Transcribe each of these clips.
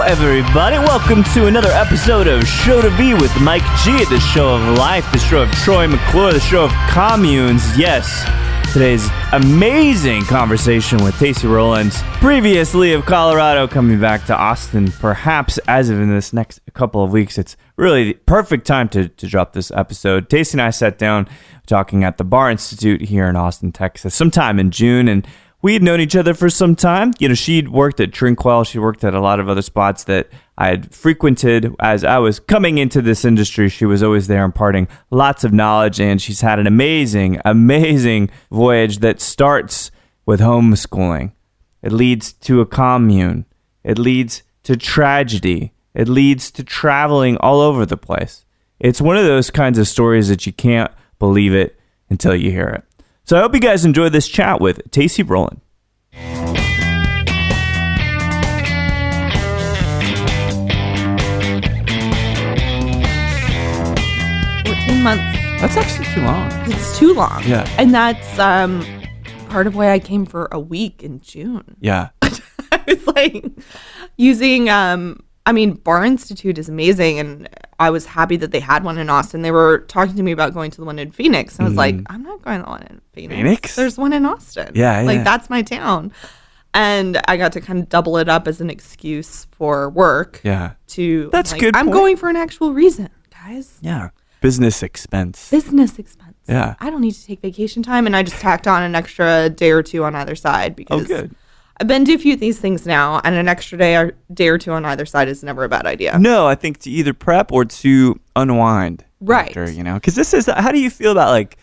Everybody, welcome to another episode of Show to Be with Mike G, the show of life, the show of Troy McClure, the show of communes. Yes, today's amazing conversation with Tacy Rowland, previously of Colorado, coming back to Austin, perhaps as of in this next couple of weeks. It's really the perfect time to drop this episode. Tacy and I sat down talking at the Bar Institute here in Austin, Texas, sometime in June, and we had known each other for some time. You know, she'd worked at Drink.Well. She worked at a lot of other spots that I had frequented as I was coming into this industry. She was always there imparting lots of knowledge, and she's had an amazing, amazing voyage that starts with homeschooling. It leads to a commune. It leads to tragedy. It leads to traveling all over the place. It's one of those kinds of stories that you can't believe it until you hear it. So I hope you guys enjoyed this chat with Tacy Rowland. 14 months. That's actually too long. It's too long. Yeah. And that's part of why I came for a week in June. Yeah. I was like using, Bar Institute is amazing, and I was happy that they had one in Austin. They were talking to me about going to the one in Phoenix. And I was like, I'm not going to the one in Phoenix. There's one in Austin. Yeah. Like, that's my town. And I got to kind of double it up as an excuse for work. Yeah. That's like, good I'm point. Going for an actual reason, guys. Yeah. Business expense. Yeah. I don't need to take vacation time, and I just tacked on an extra day or two on either side because good. I've been to a few of these things now, and an extra day or two on either side is never a bad idea. No, I think to either prep or to unwind. Right. After, you know, because this is, how do you feel about, like,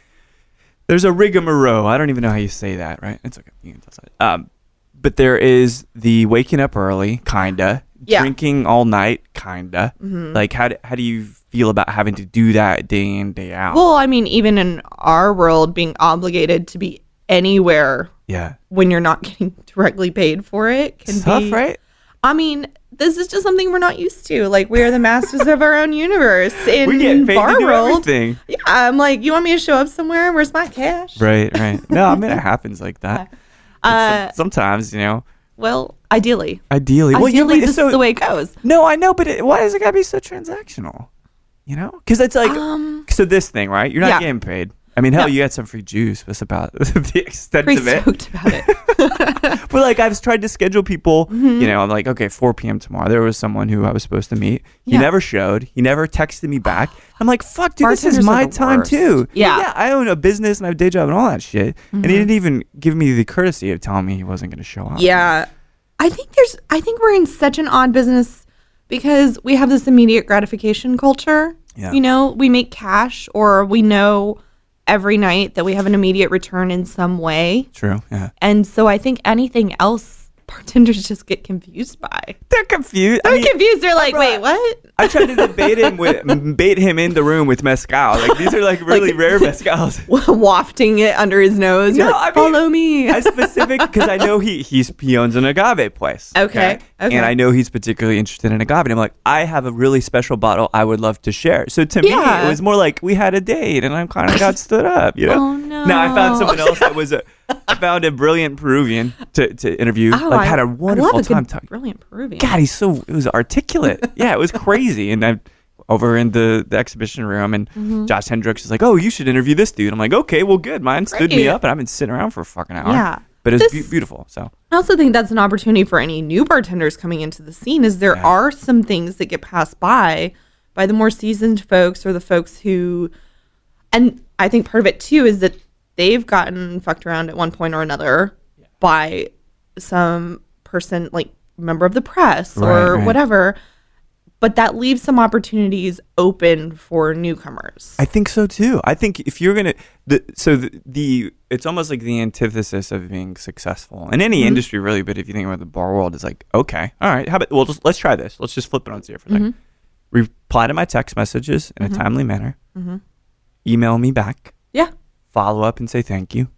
there's a rigmarole. I don't even know how you say that, right? It's okay. You can tell that. But there is the waking up early, kinda. Yeah. Drinking all night, kinda. Mm-hmm. Like, how do you feel about having to do that day in, day out? Well, I mean, even in our world, being obligated to be anywhere when you're not getting directly paid for it can be tough, right? I mean, this is just something we're not used to. Like, we are the masters of our own universe in we get paid bar to do world. Everything. Yeah, I'm like, you want me to show up somewhere? Where's my cash? Right. No, I mean, it happens like that. Sometimes, you know. Well, ideally. Well, this is the way it goes. No, I know, but why does it gotta be so transactional? You know, because it's like, so this thing, right? You're not getting paid. I mean, hell, you got some free juice. That's about the extent of it. Pretty stoked about it. But like, I've tried to schedule people, you know, I'm like, okay, 4 p.m. tomorrow. There was someone who I was supposed to meet. He never showed. He never texted me back. I'm like, fuck, dude, Bartenders this is my are the time worst. too. Yeah. I own a business and I have a day job and all that shit. And he didn't even give me the courtesy of telling me he wasn't going to show up. Yeah. I think we're in such an odd business because we have this immediate gratification culture. Yeah. You know, we make cash, or we know every night that we have an immediate return in some way. True, yeah. And so I think anything else, bartenders just get confused by. They're confused. Confused. They're like, wait, what? I tried to bait him in the room with mezcal. Like, these are like really rare mezcals. Wafting it under his nose. No, like, follow me. I specific because I know he owns an agave place. Okay. And I know he's particularly interested in agave. And I'm like, I have a really special bottle I would love to share. So to me, it was more like we had a date, and I kind of got stood up. You know. Oh no. Now I found someone else that was I found a brilliant Peruvian to interview. Oh, had a wonderful time talking. Brilliant Peruvian. God, it was articulate. Yeah, it was crazy. And I'm over in the exhibition room, and Josh Hendricks is like, oh, you should interview this dude. I'm like, okay, well, good. Mine stood me up, and I've been sitting around for a fucking hour. Yeah. But it's beautiful. So I also think that's an opportunity for any new bartenders coming into the scene, is there are some things that get passed by the more seasoned folks, or the folks who, and I think part of it too is that they've gotten fucked around at one point or another by some person, like member of the press or whatever. but that leaves some opportunities open for newcomers. I think so too. I think if you're gonna, it's almost like the antithesis of being successful in any industry, really. But if you think about the bar world, it's like, okay, all right, how about let's try this. Let's just flip it on its ear for a second. Reply to my text messages in a timely manner. Email me back. Yeah. Follow up and say thank you.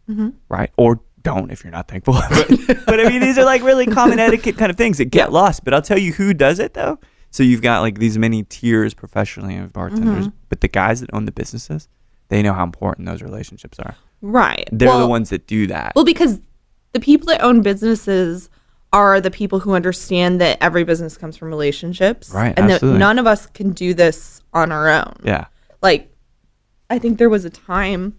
Right, or don't if you're not thankful. but I mean, these are like really common etiquette kind of things that get lost. But I'll tell you who does it though. So you've got like these many tiers professionally of bartenders, but the guys that own the businesses, they know how important those relationships are. Right. They're the ones that do that. Well, because the people that own businesses are the people who understand that every business comes from relationships. Right. And absolutely. that none of us can do this on our own. Yeah. Like, I think there was a time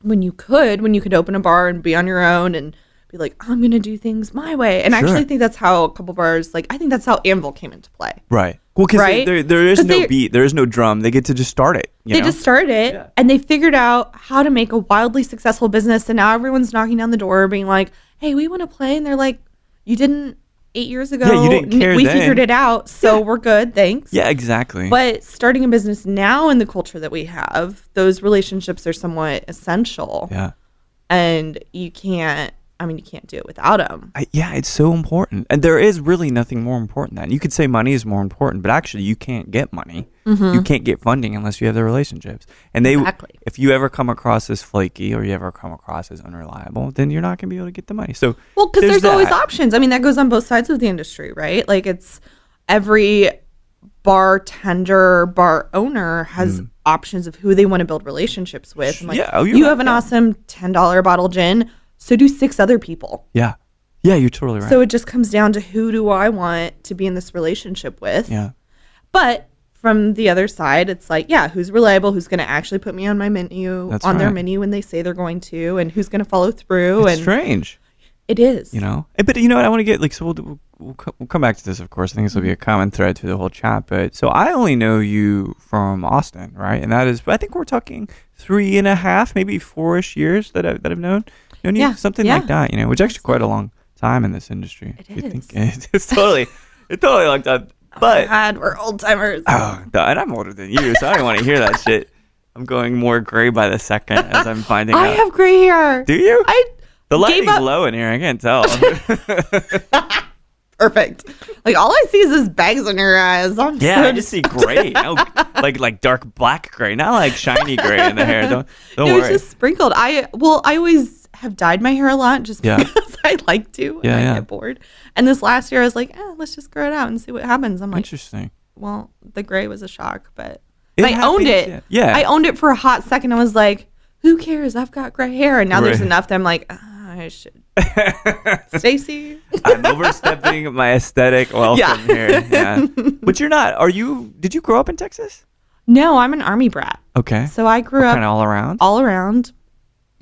when you could open a bar and be on your own and be like, I'm going to do things my way. And I actually think that's how a couple bars, like, I think that's how Anvil came into play. Right. Well, because there is no beat. There is no drum. They get to just start it. They just started it, and they figured out how to make a wildly successful business. And now everyone's knocking down the door being like, hey, we want to play. And they're like, you didn't 8 years ago. Yeah, you didn't care We then. figured it out, so we're good. Thanks. Yeah, exactly. But starting a business now in the culture that we have, those relationships are somewhat essential. Yeah. And you can't do it without them. It's so important. And there is really nothing more important than that. You could say money is more important, but actually you can't get money. You can't get funding unless you have the relationships. And if you ever come across as flaky or you ever come across as unreliable, then you're not going to be able to get the money. So, well, because there's always options. I mean, that goes on both sides of the industry, right? Like, it's every bartender, bar owner has options of who they want to build relationships with. I'm like, you have an awesome $10 bottle gin, so do 6 other people. Yeah. Yeah, you're totally right. So it just comes down to who do I want to be in this relationship with. Yeah. But from the other side, it's like, who's reliable, who's going to actually put me on my menu, their menu when they say they're going to, and who's going to follow through. It's strange. It is. You know? But you know what I want to get, like, so we'll come back to this, of course. I think this will be a common thread through the whole chat. But so I only know you from Austin, right? And that is, I think we're talking 3.5, maybe 4-ish years that I've known you, something like that, which is actually quite a long time in this industry. It is. It's totally long time. But oh God, we're old timers. Oh, and I'm older than you, so I don't want to hear that shit. I'm going more gray by the second as I'm finding out. I have gray hair. Do you? The lighting's up. low in here. I can't tell. Perfect. Like, all I see is these bags in your eyes. I just see gray. Like dark black gray, not like shiny gray in the hair. Don't worry. It was just sprinkled. I always have dyed my hair a lot just because I like to when I get bored. And this last year I was like, let's just grow it out and see what happens. I'm like, interesting. Well, the gray was a shock, but I owned it. Yeah. I owned it for a hot second. I was like, who cares? I've got gray hair. And now there's enough that I'm like, I should. Stacy. I'm overstepping my aesthetic welcome here. Yeah. But you're not. Did you grow up in Texas? No, I'm an Army brat. Okay. So I grew up kind of all around? All around.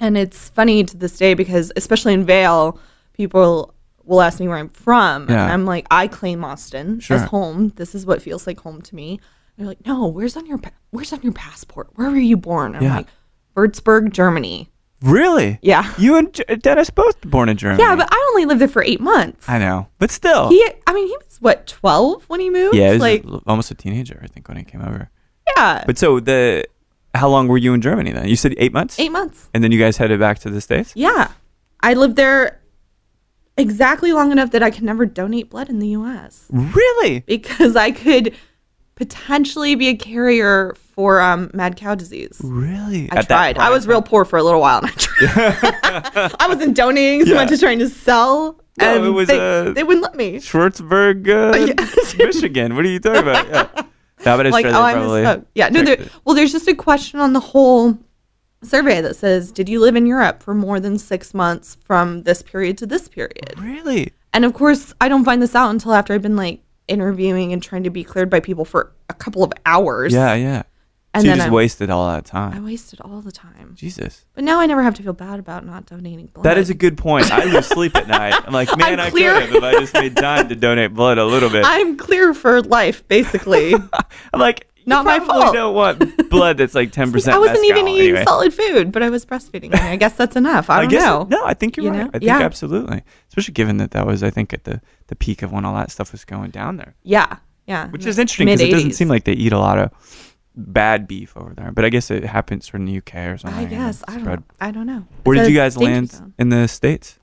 And it's funny to this day because, especially in Vail, people will ask me where I'm from. Yeah. And I'm like, I claim Austin as home. This is what feels like home to me. And they're like, no, where's on your passport? Where were you born? I'm like, Würzburg, Germany. Really? Yeah. You and Dennis both born in Germany. Yeah, but I only lived there for 8 months. I know. But still. He was, 12 when he moved? Yeah, he was almost a teenager, I think, when he came over. Yeah. But so how long were you in Germany then? You said 8 months? 8 months. And then you guys headed back to the States? Yeah. I lived there exactly long enough that I could never donate blood in the U.S. Really? Because I could potentially be a carrier for mad cow diseise. Really? I tried. I was real poor for a lot, and I tried. I wasn't donating so much as trying to sell. No, and it was they wouldn't let me. Schwartzburg, Michigan. What are you talking about? Yeah. No, but it's probably. Yeah. No. There's just a question on the whole survey that says, "Did you live in Europe for more than 6 months from this period to this period?" Really? And of course, I don't find this out until after I've been like interviewing and trying to be cleared by people for a couple of hours. Yeah, yeah. And so you just wasted all that time. I wasted all the time. Jesus. But now I never have to feel bad about not donating blood. That is a good point. I lose sleep at night. I'm like, man, I could have if I just made time to donate blood a little bit. I'm clear for life, basically. I'm like, not my fault. I don't want blood that's like 10%. I wasn't even eating solid food, but I was breastfeeding. I guess that's enough. I don't know. No, I think you're right. I think absolutely. Especially given that was, I think, at the peak of when all that stuff was going down there. Yeah. Yeah. Which is interesting because it doesn't mid-80s. seem like they eat a lot of bad beef over there. But I guess it happens from the UK or something. I guess. I don't know. Where It's did a you guys danger land zone. in the States?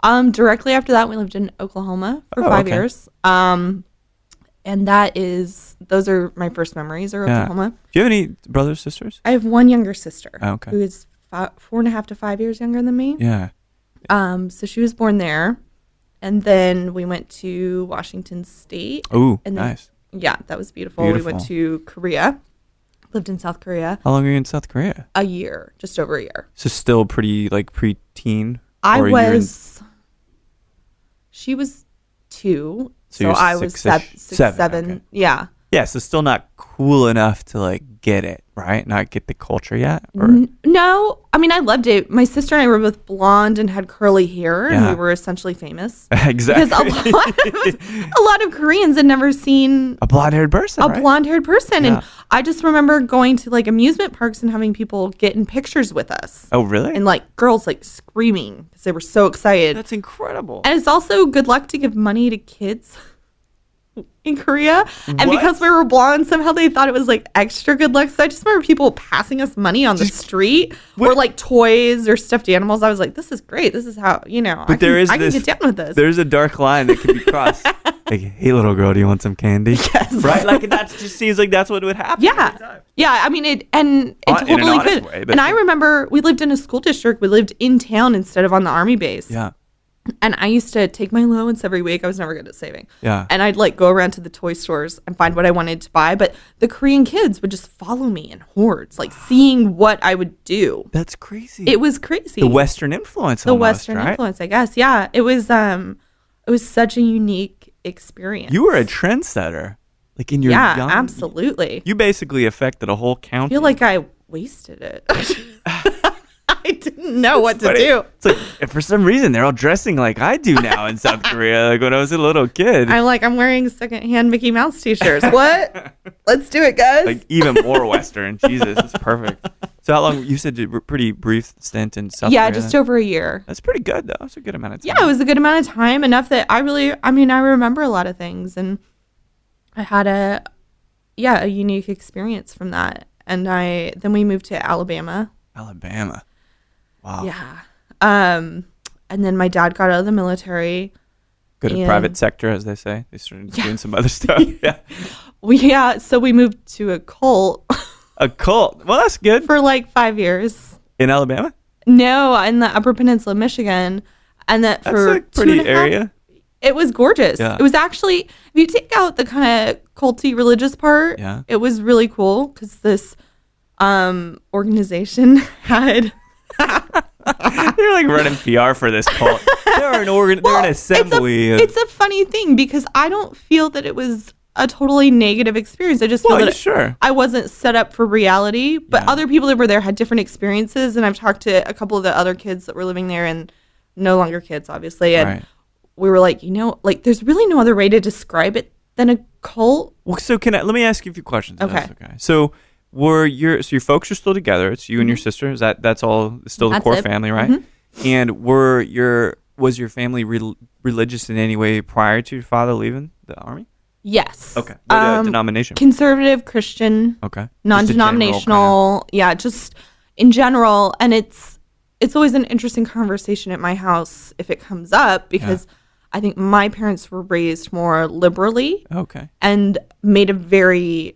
Directly after that, we lived in Oklahoma for 5 okay. years. And those are my first memories are Yeah. Oklahoma. Do you have any brothers, sisters? I have one younger sister Okay. who is 4.5 to 5 years younger than me. Yeah. So she was born there. And then we went to Washington State. Oh, And then- nice. Yeah, that was beautiful. We went to Korea. Lived in South Korea How long were you in South Korea? a year, just over a year. So still pretty like pre-teen? She was 2. So you're I was six-ish? 7. Okay. Yeah. Yeah, so still not cool enough to like get it, right? Not get the culture yet? Or? No, I mean, I loved it. My sister and I were both blonde and had curly hair, and Yeah. we were essentially famous. Exactly. Because a lot of Koreans had never seen a blonde-haired person, a right? blonde-haired person. Yeah. And I just remember going to like amusement parks and having people get in pictures with us. Oh, really? And like girls like screaming because they were so excited. That's incredible. And it's also good luck to give money to kids in Korea. And What? because we were blonde, somehow they thought it was like extra good luck. So I just remember people passing us money on the street or like toys or stuffed animals. I was like, this is great. This is how, I can get down with this. There's a dark line that can be crossed. Like, hey, little girl, do you want some candy? Yes. Right? Like, that just seems like that's what would happen. every Yeah. time. Yeah. I mean, it In an totally honest could. way, but- And I remember we lived in a school district. We lived in town instead of on the army base. Yeah. And I used to take my allowance every week. I was never good at saving. Yeah. And I'd like go around to the toy stores and find what I wanted to buy. But the Korean kids would just follow me in hordes, like seeing what I would do. That's crazy. It was crazy. the Western influence The almost, Western right? influence, I guess. Yeah. It was such a unique experience. You were a trendsetter. Like, in your young... absolutely. You basically affected a whole I county. feel like I wasted it. I didn't know what to But do. It's like, for some reason, they're all dressing like I do now in South Korea. Like, when I was a little kid. I'm wearing secondhand Mickey Mouse t-shirts. What? Let's do it, guys. Like, even more Western. Jesus, it's perfect. So how long, you said a pretty brief stint in South Korea? Yeah, just over a year. That's pretty good, though. That's a good amount of time. Yeah, it was a good amount of time, enough that I remember a lot of things, and I had a unique experience from that. And then we moved to Alabama. Alabama. Wow. Yeah. And then my dad got out of the military. Go to and- private sector, as they say. They started doing some other stuff. Yeah. So we moved to a cult A cult. Well, that's good. for like 5 years. In Alabama? No, in the Upper Peninsula, Michigan. And that That's for a pretty 2.5 area. It was gorgeous. Yeah. It was actually, if you take out the kind of culty religious part, Yeah. it was really cool because this organization had. They're like running PR for this cult. They're an assembly. It's a funny thing because I don't feel that it was a totally negative experience. I just feel that sure. I wasn't set up for reality, but Yeah. other people that were there had different experiences. And I've talked to a couple of the other kids that were living there, and no longer kids, obviously. And Right. we were like, there's really no other way to describe it than a cult. Well, so let me ask you a few questions. if Okay. that's okay. So your folks are still together. It's you and your sister. Is that's all still the That's core it. family, right? Mm-hmm. And was your family religious in any way prior to your father leaving the army? Yes. Okay. What denomination? Conservative, Christian, Okay. Just a non-denominational. Yeah, just in general. And it's always an interesting conversation at my house if it comes up because I think my parents were raised more liberally general kind of- Okay. and made a very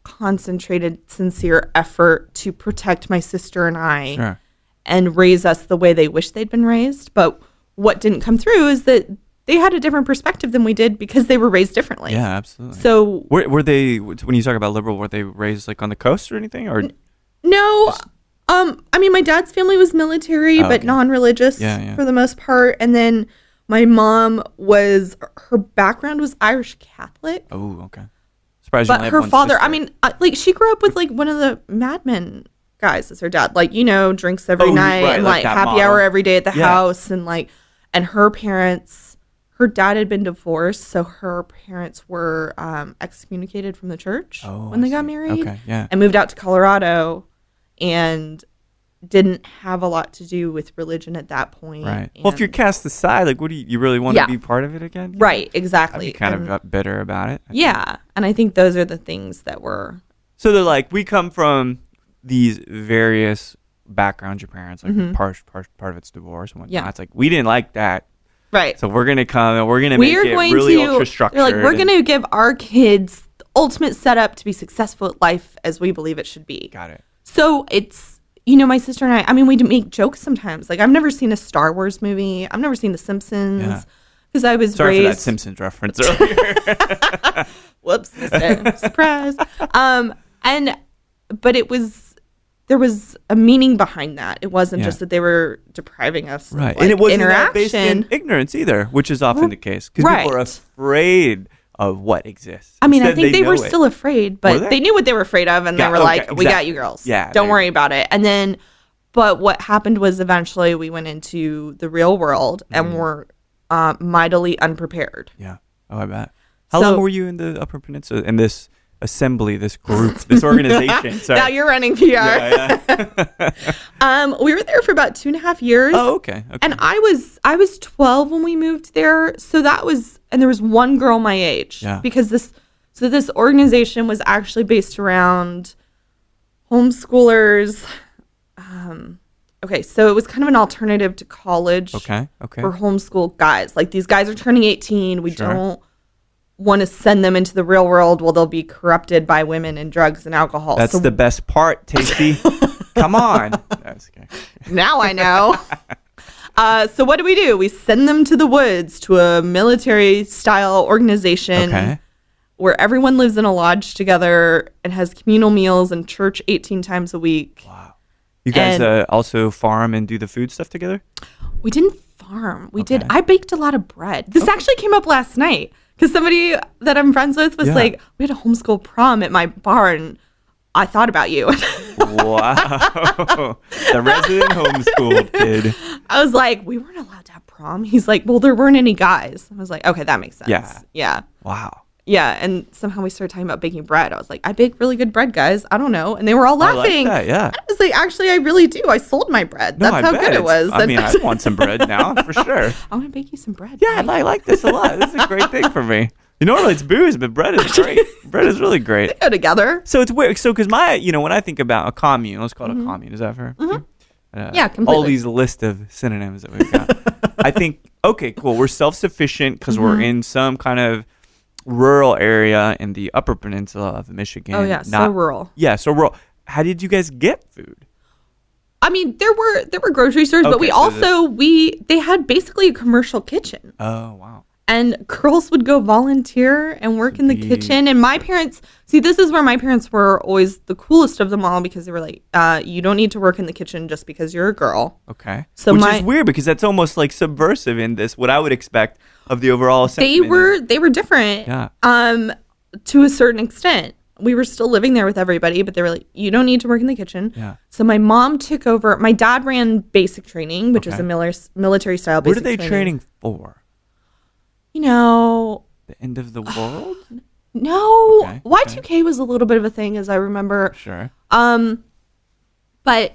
concentrated, sincere effort to protect my sister and I Sure. and raise us the way they wish they'd been raised. But what didn't come through is that they had a different perspective than we did because they were raised differently. Yeah, absolutely. So Were they, when you talk about liberal, were they raised like on the coast or anything? Or no, I mean, my dad's family was military, but okay. non-religious Yeah. for the most part. And then my mom her background was Irish Catholic. Oh, okay. Surprised you But only have her one father, sister. I mean, she grew up with like one of the Mad Men guys as her dad. Like, drinks every Oh, night right, and like like that happy model. hour every day at the Yeah. house. And her parents, her dad had been divorced. So her parents were excommunicated from the church when I they got see. married. Okay, yeah. And moved out to Colorado. And didn't have a lot to do with religion at that point. Right. Well, if you're cast aside, like, what do you really want to be part of it again? Right, exactly. I'd be kind of bitter about it. And I think those are the things that were... So they're like, we come from these various backgrounds, your parents, like part of it's divorce and whatnot. Yeah. It's like, we didn't like that. Right. So we're going to come and we're going to make it really ultra-structured. They're like, we're going to give our kids the ultimate setup to be successful at life as we believe it should be. Got it. So it's, my sister and I mean, we make jokes sometimes. Like, I've never seen a Star Wars movie. I've never seen The Simpsons. Because I was Sorry raised... for that Simpsons reference earlier. Whoops. Surprise. But there was a meaning behind that. It wasn't just that they were depriving us of and it wasn't interaction. based in ignorance either, which is often the case. Because people are afraid of what exists. I mean, I think they were still afraid, but they knew what they were afraid of, and they were like, we got you girls. Yeah, don't worry about it. And then, but what happened was eventually we went into the real world and were mightily unprepared. Yeah. Oh, I bet. How long were you in the Upper Peninsula, in this assembly, this group, this organization? Sorry. Now you're running PR. We were there for about 2.5 years. Oh, okay. And I was 12 when we moved there. So that was, and there was one girl my age. Yeah. Because this organization was actually based around homeschoolers. Okay, so it was kind of an alternative to college. Okay. For homeschool guys. Like, these guys are turning 18. We don't want to send them into the real world where they'll be corrupted by women and drugs and alcohol. That's the best part, Tacy. Come on. Okay. Now I know. So what do? We send them to the woods to a military-style organization where everyone lives in a lodge together and has communal meals and church 18 times a week. Wow. You guys also farm and do the food stuff together? We didn't farm. We did. I baked a lot of bread. This actually came up last night. Because somebody that I'm friends with was like, we had a homeschool prom at my bar, and I thought about you. Wow. The resident homeschooled kid. I was like, we weren't allowed to have prom. He's like, well, there weren't any guys. I was like, okay, that makes sense. Yeah. Wow. Yeah, and somehow we started talking about baking bread. I was like, I bake really good bread, guys. I don't know. And they were all laughing. I like that, yeah. I was like, actually, I really do. I sold my bread. That's how good it was. I mean, I want some bread now, for sure. I want to bake you some bread. Yeah, I like this a lot. This is a great thing for me. Normally it's booze, but bread is great. Bread is really great. They go together. So it's weird. So, because when I think about a commune, let's call it a commune. Is that fair? Yeah, completely. All these list of synonyms that we've got. I think, okay, cool. We're self-sufficient because we're in some kind of rural area in the Upper Peninsula of Michigan. Oh, yeah. So rural. Yeah, so rural. How did you guys get food? I mean, there were grocery stores, but we also, they had basically a commercial kitchen. Oh, wow. And girls would go volunteer and work in the kitchen. And my parents, this is where my parents were always the coolest of them all, because they were like, you don't need to work in the kitchen just because you're a girl. Okay. So which is weird, because that's almost like subversive in this, what I would expect of the overall sentiment. They were different. Yeah. To a certain extent. We were still living there with everybody, but they were like, you don't need to work in the kitchen. Yeah. So my mom took over. My dad ran basic training, which was a military style basic training. What are they training for? The end of the world? No. Okay, Y2K was a little bit of a thing, as I remember. Sure. But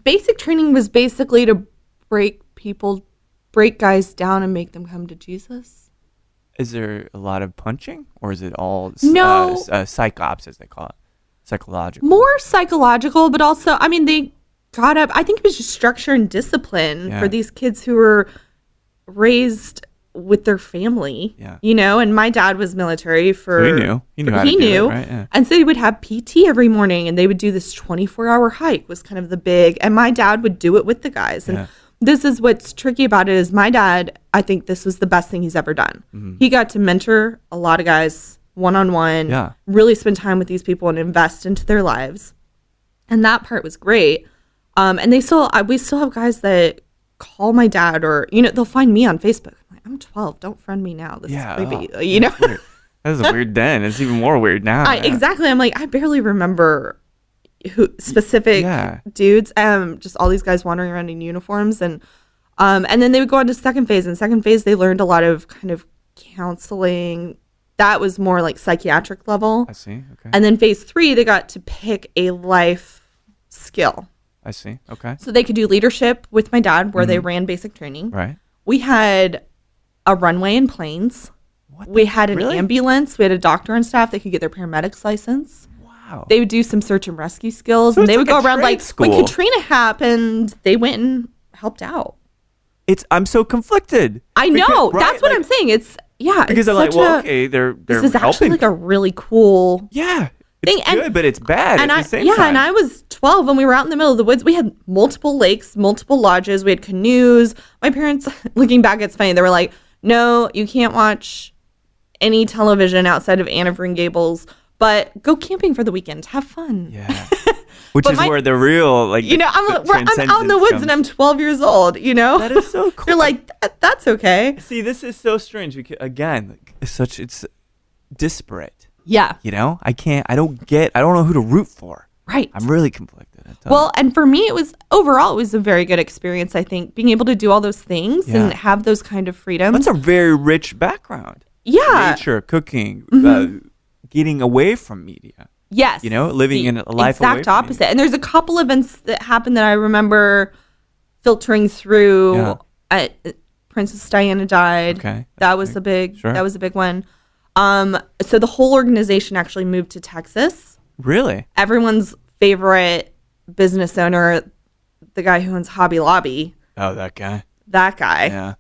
basic training was basically to break guys down and make them come to Jesus. Is there a lot of punching, or is it all psych ops, as they call it? Psychological? More psychological, but also, I mean, they got up. I think it was just structure and discipline for these kids who were raised with their family, and my dad was military so he knew how to do it, right? Yeah. And so they would have PT every morning, and they would do this 24-hour hike was kind of the big, and my dad would do it with the guys. And this is what's tricky about it is my dad, I think this was the best thing he's ever done. Mm-hmm. He got to mentor a lot of guys one-on-one, really spend time with these people and invest into their lives. And that part was great. And we still have guys that call my dad, or, they'll find me on Facebook. I'm 12. Don't friend me now. This is creepy. Weird. That was weird then. It's even more weird now. Exactly. I'm like, I barely remember who specific dudes. Just all these guys wandering around in uniforms, and then they would go on to second phase. In second phase, they learned a lot of kind of counseling. That was more like psychiatric level. I see. Okay. And then phase 3, they got to pick a life skill. I see. Okay. So they could do leadership with my dad where they ran basic training. Right. We had a runway and planes. We had an ambulance. We had a doctor on staff that could get their paramedics license. Wow. They would do some search and rescue skills. So and they it's would like go a around trade school. when Katrina happened, they went and helped out. I'm so conflicted. I know. That's what I'm saying. Because I'm like, well, okay, they're this is helping. actually like a really cool It's good, but it's bad at the same time. And I was 12 when we were out in the middle of the woods. We had multiple lakes, multiple lodges. We had canoes. My parents, looking back, it's funny. They were like, no, you can't watch any television outside of Anne of Green Gables, but go camping for the weekend. Have fun. Yeah. Which is where the real, like, I'm out in the woods and I'm 12 years old, That is so cool. You're like, that's okay. See, this is so strange because, again, it's disparate. Yeah. I don't know who to root for. Right. I'm really conflicted. Well, and for me, it was a very good experience, I think, being able to do all those things and have those kind of freedoms. That's a very rich background. Yeah. Nature, cooking, getting away from media. Yes. Living in a life away from exact opposite. And there's a couple events that happened that I remember filtering through. Yeah. Princess Diana died. Okay. That was a big one. So the whole organization actually moved to Texas. Really? Everyone's favorite business owner, the guy who owns Hobby Lobby. Oh, that guy. Yeah.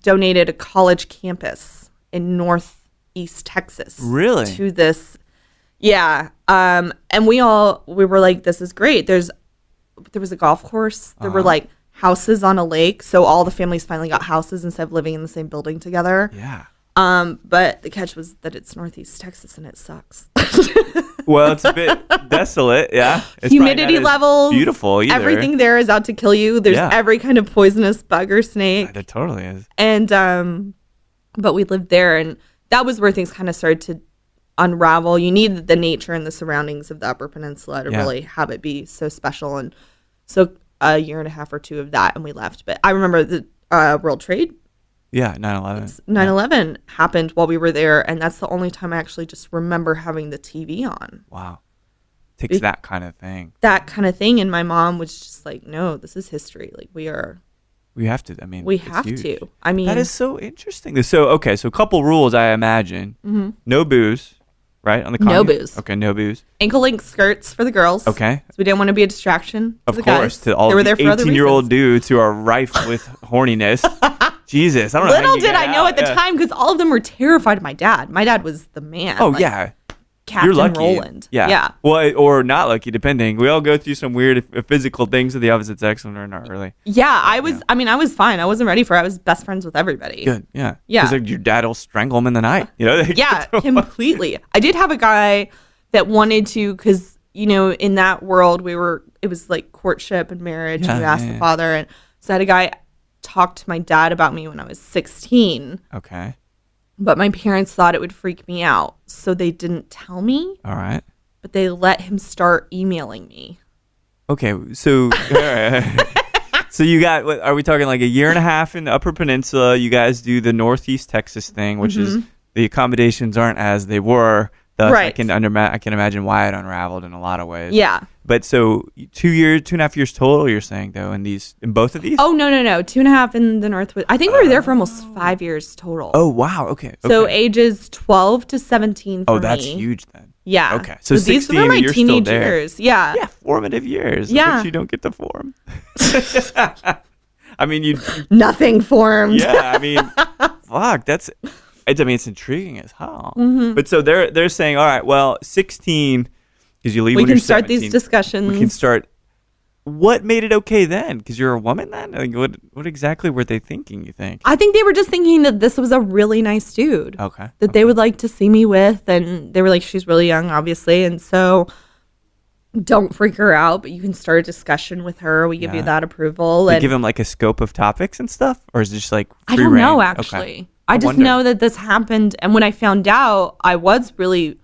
Donated a college campus in Northeast Texas. Really? To this. Yeah. And we were like, this is great. There was a golf course. There were like houses on a lake. So all the families finally got houses instead of living in the same building together. Yeah. But the catch was that it's Northeast Texas and it sucks. Well, it's a bit desolate. Yeah. It's humidity levels. Beautiful either. Everything there is out to kill you. There's every kind of poisonous bug or snake. Yeah, there totally is. And, but we lived there and that was where things kind of started to unravel. You need the nature and the surroundings of the Upper Peninsula to really have it be so special. And so a year and a half or two of that and we left. But I remember the World Trade. Yeah, 9/11. 9/11 happened while we were there. And that's the only time I actually just remember having the TV on. Wow. Takes that kind of thing. That kind of thing. And my mom was just like, no, this is history. Like we have to. We have huge. To. I mean, that is so interesting. So a couple rules, I imagine. Mm-hmm. No booze, right? On the commune? No booze. Okay, no booze. Ankle length skirts for the girls. Okay. So we didn't want to be a distraction. Of course, to all the 18-year-old dudes who are rife with horniness. Jesus, I don't know. Little did I know at the time because all of them were terrified of my dad. My dad was the man. Oh, yeah. Captain You're lucky. Rowland. Yeah. Well, or not lucky, depending. We all go through some weird physical things of the opposite sex when we're not really. Yeah, I was. I mean, I was fine. I wasn't ready for it. I was best friends with everybody. Good. Yeah. Yeah. Because your dad will strangle him in the night. Yeah, completely. I did have a guy that wanted to, because in that world it was like courtship and marriage. And you asked the father, and so I had a guy talk to my dad about me when I was 16. Okay. But my parents thought it would freak me out, so they didn't tell me. All right. But they let him start emailing me. Okay, so so you got, what, are we talking like a year and a half in the Upper Peninsula? You guys do the Northeast Texas thing, which is the accommodations aren't as they were. Thus, right. I can imagine why it unraveled in a lot of ways. Yeah. But so 2.5 years total, you're saying, though, in both of these? Oh, no. 2.5 in the Northwest. I think we were there for almost 5 years total. Oh, wow. Okay. So ages 12 to 17 for me. Oh, that's huge then. Yeah. Okay. So 16, these were my teenage years. Yeah. Yeah, formative years. Yeah. Which you don't get to form. I mean, nothing formed. Yeah, I mean, fuck, it's intriguing as hell. Mm-hmm. But so they're saying, all right, well, 16, because you leave when you're 17. We can start these discussions. We can start. What made it okay then? Because you're a woman then? Like, what exactly were they thinking, you think? I think they were just thinking that this was a really nice dude. Okay. That they would like to see me with. And they were like, she's really young, obviously. And so don't freak her out, but you can start a discussion with her. We give you that approval. They give them like a scope of topics and stuff? Or is it just like free I don't reign? know, actually. Okay. I just know that this happened. And when I found out, I was really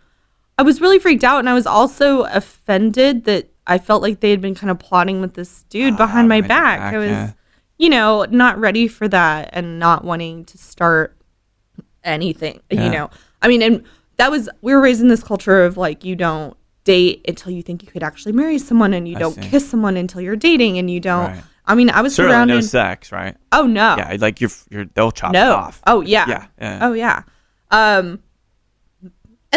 freaked out. And I was also offended that I felt like they had been kind of plotting with this dude behind my back. I was, not ready for that and not wanting to start anything, I mean, and we were raised in this culture of like, you don't date until you think you could actually marry someone, and you don't kiss someone until you're dating, and you don't. Right. I mean, I was certainly surrounded. No sex, right? Oh no. Yeah, like they'll chop it off. Oh yeah. Oh yeah. And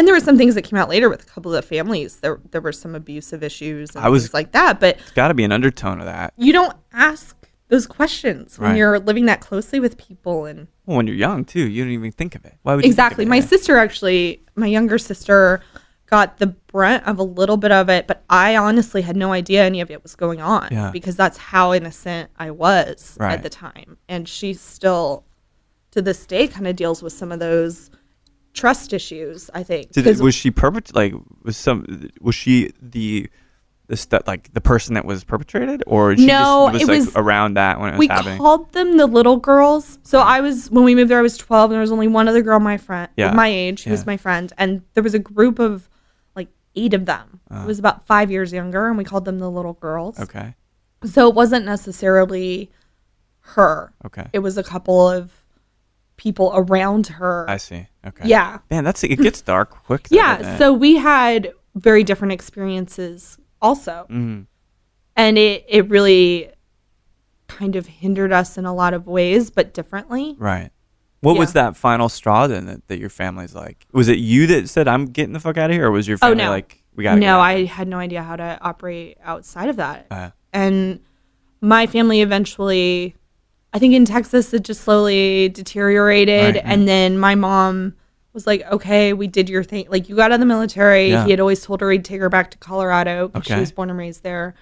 there were some things that came out later with a couple of families. There were some abusive issues and things like that. But it's got to be an undertone of that. You don't ask those questions when you're living that closely with people, and when you're young too, you don't even think of it. Why would you? Exactly. My sister actually, my younger sister, got the brunt of a little bit of it, but I honestly had no idea any of it was going on because that's how innocent I was at the time. And she still, to this day, kind of deals with some of those trust issues, I think. Was she was she the person that was perpetrated, or she was around that when it was happening? We called them the little girls. So when we moved there, I was 12, and there was only one other girl my age who was my friend, and there was a group of 8 of them. It was about 5 years younger, and we called them the little girls. Okay. So it wasn't necessarily her. Okay. It was a couple of people around her. I see. Okay. Yeah. Man, it gets dark quick. Yeah. So we had very different experiences also. Mm-hmm. And it really kind of hindered us in a lot of ways, but differently. Right. What was that final straw then that your family's like? Was it you that said, I'm getting the fuck out of here? Or was your family we got to No, I had no idea how to operate outside of that. And my family eventually, I think in Texas, it just slowly deteriorated. Right. And then my mom was like, okay, we did your thing. Like, you got out of the military. Yeah. He had always told her he'd take her back to Colorado because she was born and raised there.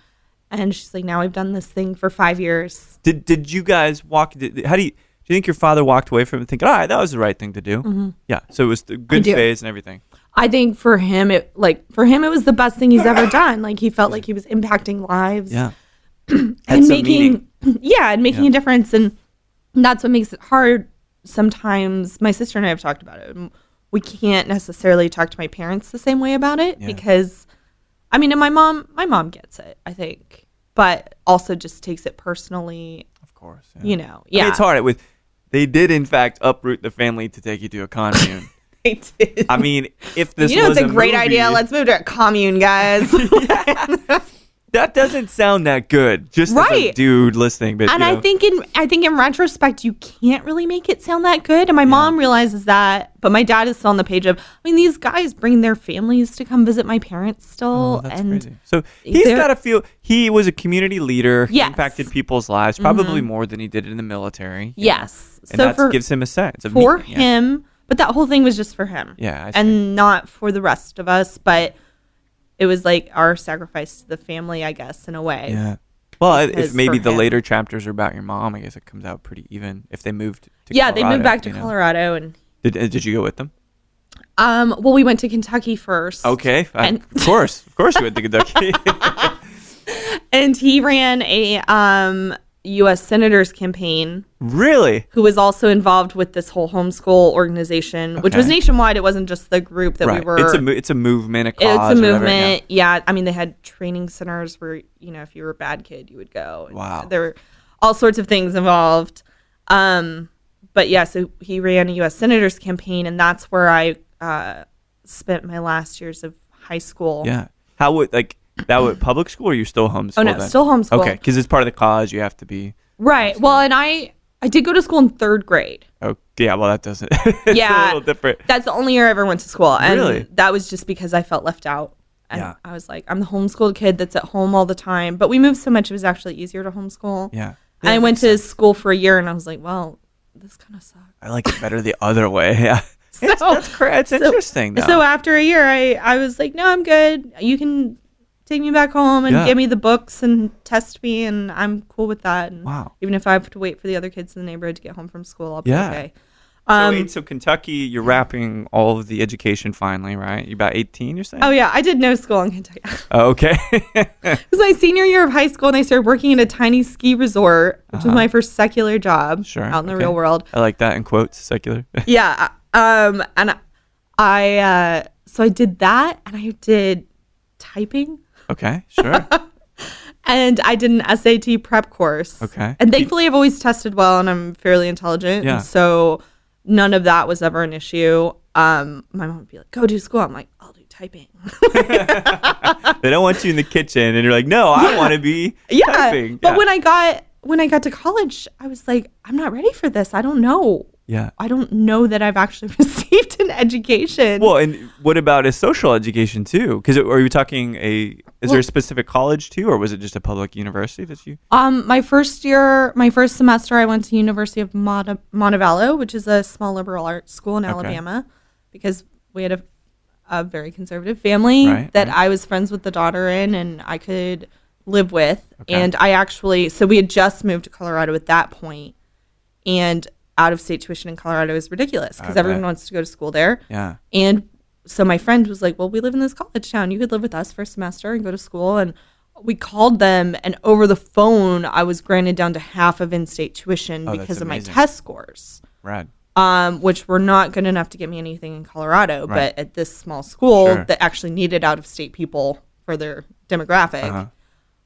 And she's like, now we've done this thing for 5 years. Did you guys walk? Do you think your father walked away from it thinking, all right, that was the right thing to do? Mm-hmm. Yeah. So it was the good phase and everything. I think for him, it was the best thing he's ever done. Like, he felt like he was impacting lives. Yeah. and making a difference. And that's what makes it hard sometimes. My sister and I have talked about it. We can't necessarily talk to my parents the same way about it because, I mean, and my mom gets it, I think, but also just takes it personally. Of course. Yeah. You know. Yeah. I mean, it's hard. They did, in fact, uproot the family to take you to a commune. They did. I mean, if this was it's a great idea. Let's move to a commune, guys. That doesn't sound that good. Just as a dude listening, but I think in retrospect, you can't really make it sound that good. And my mom realizes that, but my dad is still on the page of. I mean, these guys bring their families to come visit my parents still, that's crazy. So he's got to feel he was a community leader. He impacted people's lives probably more than he did in the military. Yes, and that gives him a sense of for him. But that whole thing was just for him. Yeah, and not for the rest of us, but. It was like our sacrifice to the family, I guess, in a way. Yeah. Well, if maybe the later chapters are about your mom, I guess it comes out pretty even. If they moved to Colorado. They moved back to Colorado. And Did you go with them? Well, we went to Kentucky first. Okay. Of course you went to Kentucky. And he ran a U.S. Senator's campaign. Really? Who was also involved with this whole homeschool organization, which was nationwide. It wasn't just the group that we were. It's a movement, a cause. It's a movement. Yeah. I mean, they had training centers where, if you were a bad kid, you would go. Wow. There were all sorts of things involved. But yeah, so he ran a U.S. Senator's campaign, and that's where I spent my last years of high school. Yeah. How would that would public school, or you still homeschool? Oh no, then? Still homeschool. Okay, because it's part of the cause. You have to be right. Well, and I did go to school in 3rd grade. Oh yeah, well that doesn't. It's a little different. That's the only year I ever went to school, and really? That was just because I felt left out. And I was like, I'm the homeschooled kid that's at home all the time. But we moved so much, it was actually easier to homeschool. Yeah. And I went to school for a year, and I was like, well, this kind of sucks. I like it better the other way. Yeah. It's interesting though. So after a year, I was like, no, I'm good. You can take me back home and give me the books and test me, and I'm cool with that. And even if I have to wait for the other kids in the neighborhood to get home from school, I'll be okay. So Kentucky, you're wrapping all of the education finally, right? You're about 18, you're saying? Oh, yeah. I did no school in Kentucky. Oh, okay. It was my senior year of high school, and I started working at a tiny ski resort, which was my first secular job out in the real world. I like that in quotes, secular. Yeah. And so I did that, and I did typing. Okay, sure. And I did an SAT prep course. Okay. And thankfully, I've always tested well, and I'm fairly intelligent. Yeah. And so None of that was ever an issue. My mom would be like, go do school. I'm like, I'll do typing. They don't want you in the kitchen, and you're like, no, I want to be typing. But when I got to college, I was like, I'm not ready for this. I don't know. Yeah. I don't know that I've actually received an education. Well, and what about a social education too? Because are you talking is there a specific college too, or was it just a public university that you? My first semester, I went to University of Montevallo, which is a small liberal arts school in Alabama, because we had a very conservative family that I was friends with the daughter in, and I could live with. Okay. And so we had just moved to Colorado at that point, and out-of-state tuition in Colorado is ridiculous because everyone wants to go to school there. Yeah. And so my friend was like, well, we live in this college town. You could live with us for a semester and go to school. And we called them, and over the phone, I was granted down to half of in-state tuition because of my test scores. Right. Which were not good enough to get me anything in Colorado. Right. But at this small school that actually needed out-of-state people for their demographic,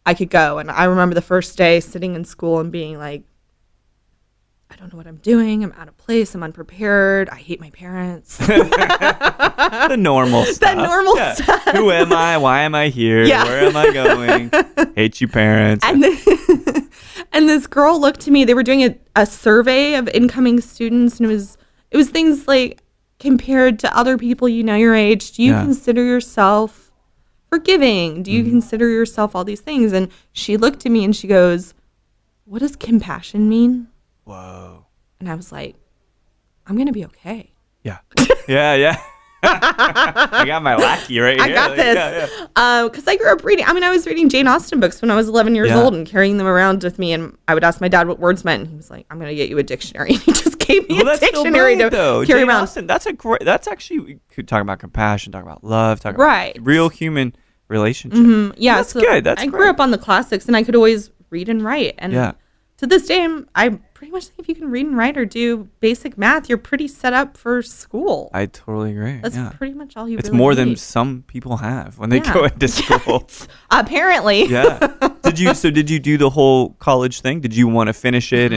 I could go. And I remember the first day sitting in school and being like, I don't know what I'm doing. I'm out of place. I'm unprepared. I hate my parents. The normal stuff. Stuff. Who am I? Why am I here? Yeah. Where am I going? Hate you, parents. And this girl looked to me. They were doing a survey of incoming students, and it was things like, compared to other people your age, do you consider yourself forgiving? Do you consider yourself all these things? And she looked at me and she goes, what does compassion mean? Whoa. And I was like, I'm going to be okay. Yeah. Yeah. I got my lackey right here. I got this. Because I grew up reading. I was reading Jane Austen books when I was 11 years old and carrying them around with me. And I would ask my dad what words meant. And he was like, I'm going to get you a dictionary. And he just gave me a dictionary to carry Jane around. Austen, that's actually, we could talk about compassion, talk about love, talk about real human relationship. Mm-hmm. Yeah. That's good. I grew up on the classics, and I could always read and write. And to this day, I pretty much think if you can read and write or do basic math, you're pretty set up for school. I totally agree. That's pretty much all It's really more need. Than some people have when they go into school. Apparently. Yeah. Did you do the whole college thing? Did you want to finish it?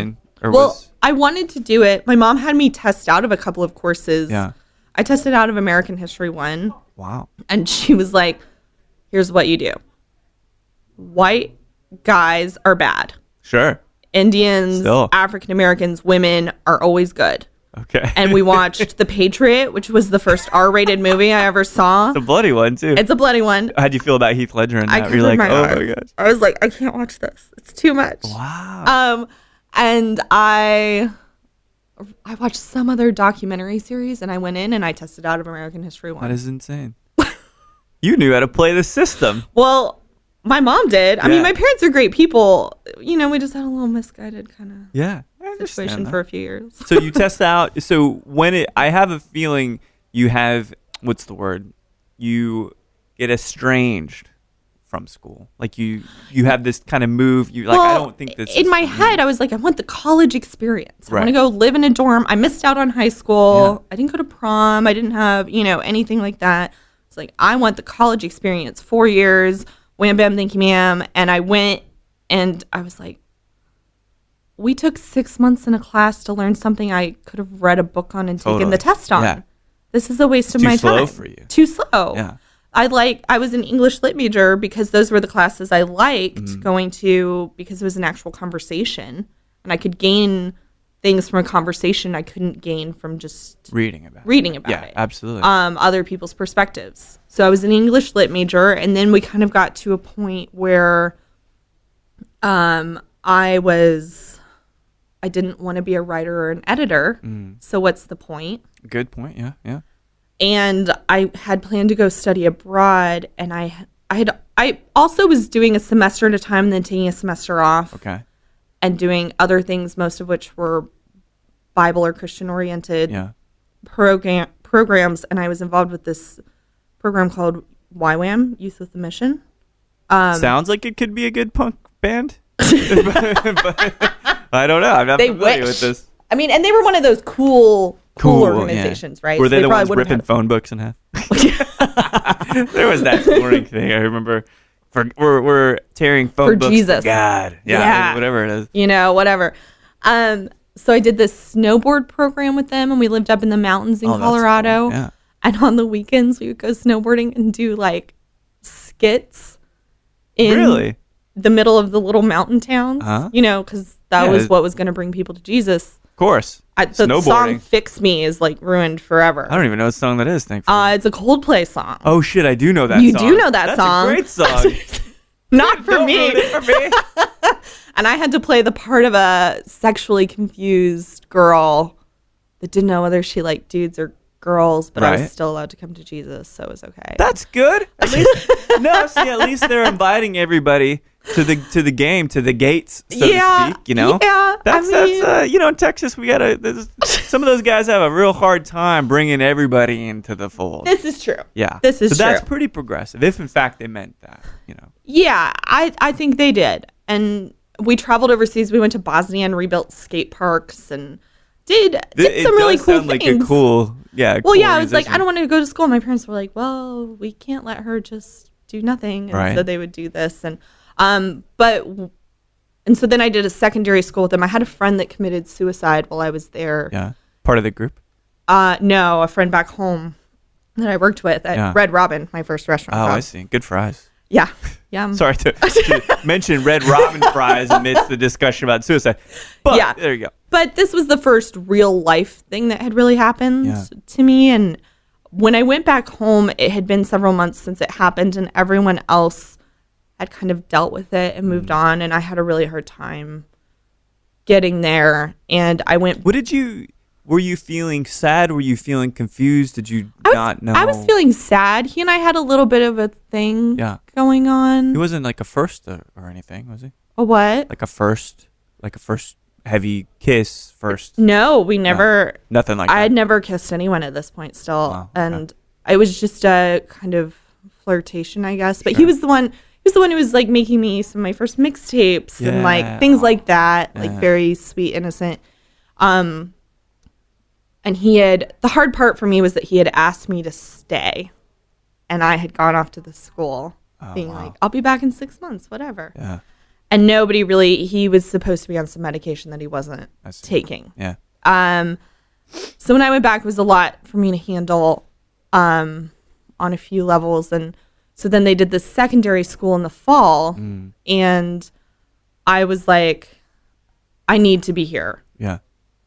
I wanted to do it. My mom had me test out of a couple of courses. Yeah. I tested out of American History 1. Wow. And she was like, here's what you do. White guys are bad. Sure. Indians, African Americans, women are always good. Okay. And we watched The Patriot, which was the first R-rated movie I ever saw. It's a bloody one, too. It's a bloody one. How'd you feel about Heath Ledger in that? You're like, oh my gosh. I was like, I can't watch this. It's too much. Wow. And I watched some other documentary series, and I went in and I tested out of American History 1. That is insane. You knew how to play the system. Well, my mom did. I mean, my parents are great people. We just had a little misguided kind of situation for a few years. So you test out. So I have a feeling you have, what's the word? You get estranged from school. Like you have this kind of move. I don't think this. In my head, I was like, I want the college experience. I want to go live in a dorm. I missed out on high school. I didn't go to prom. I didn't have, anything like that. It's like, I want the college experience. 4 years. Wham, bam, thank you, ma'am. And I went, and I was like, we took 6 months in a class to learn something I could have read a book on and taken the test on. Yeah. This is a waste of my time. Too slow for you. Too slow. Yeah. I was an English lit major because those were the classes I liked going to, because it was an actual conversation, and I could gain things from a conversation I couldn't gain from just reading about it. Yeah, absolutely. Other people's perspectives. So I was an English lit major, and then we kind of got to a point where I didn't want to be a writer or an editor. So what's the point? Good point. Yeah. And I had planned to go study abroad, and I also was doing a semester at a time and then taking a semester off. Okay. And doing other things, most of which were Bible or Christian oriented programs. And I was involved with this program called YWAM, Youth with a Mission. Sounds like it could be a good punk band. but I don't know. I'm not familiar with this. I mean, and they were one of those cool organizations, right? Were they the ones ripping phone books in half? There was that touring thing. I remember. We're tearing phone books Jesus. for God. Yeah, whatever it is. Whatever. So I did this snowboard program with them, and we lived up in the mountains in Colorado. Cool. Yeah. And on the weekends, we would go snowboarding and do like skits in the middle of the little mountain towns, because that was what was going to bring people to Jesus. Of course. The song Fix Me is like ruined forever. I don't even know what song that is, thankfully. It's a Coldplay song. Oh, shit, I do know that you song. You do know that song. That's a great song. Not for me. Ruin it for me. And I had to play the part of a sexually confused girl that didn't know whether she liked dudes or girls, but I was still allowed to come to Jesus, so it was okay. That's good. At least, at least they're inviting everybody to the game, to the gates, so to speak. Yeah. That's in Texas, we gotta. Some of those guys have a real hard time bringing everybody into the fold. This is true. Yeah, this is true. That's pretty progressive, if in fact they meant that. Yeah, I think they did, and we traveled overseas. We went to Bosnia and rebuilt skate parks and did some really cool things. Like a cool, I was like, I don't want to go to school. My parents were like, well, we can't let her just do nothing, and so they would do this, and so then I did a secondary school with them. I had a friend that committed suicide while I was there. Yeah, part of the group. No, a friend back home that I worked with at Red Robin, my first restaurant. Oh, I see. Good fries. Yeah. Sorry to mention Red Robin fries amidst the discussion about suicide. But there you go. But this was the first real life thing that had really happened to me. And when I went back home, it had been several months since it happened, and everyone else had kind of dealt with it and moved on. And I had a really hard time getting there. And I went. Were you feeling sad? Were you feeling confused? Did you not know? I was feeling sad. He and I had a little bit of a thing going on. He wasn't like a first or anything, was he? A what? Like a first heavy kiss first? No, we never. Nothing like that. I had never kissed anyone at this point still. Wow, and it was just a kind of flirtation, I guess. But he was the one who was like making me some of my first mixtapes and like things like that. Like very sweet, innocent. And the hard part for me was that he had asked me to stay, and I had gone off to the school being like, I'll be back in 6 months, whatever. Yeah. And he was supposed to be on some medication that he wasn't taking. Yeah. So when I went back, it was a lot for me to handle on a few levels. And so then they did this secondary school in the fall, and I was like, I need to be here. Yeah.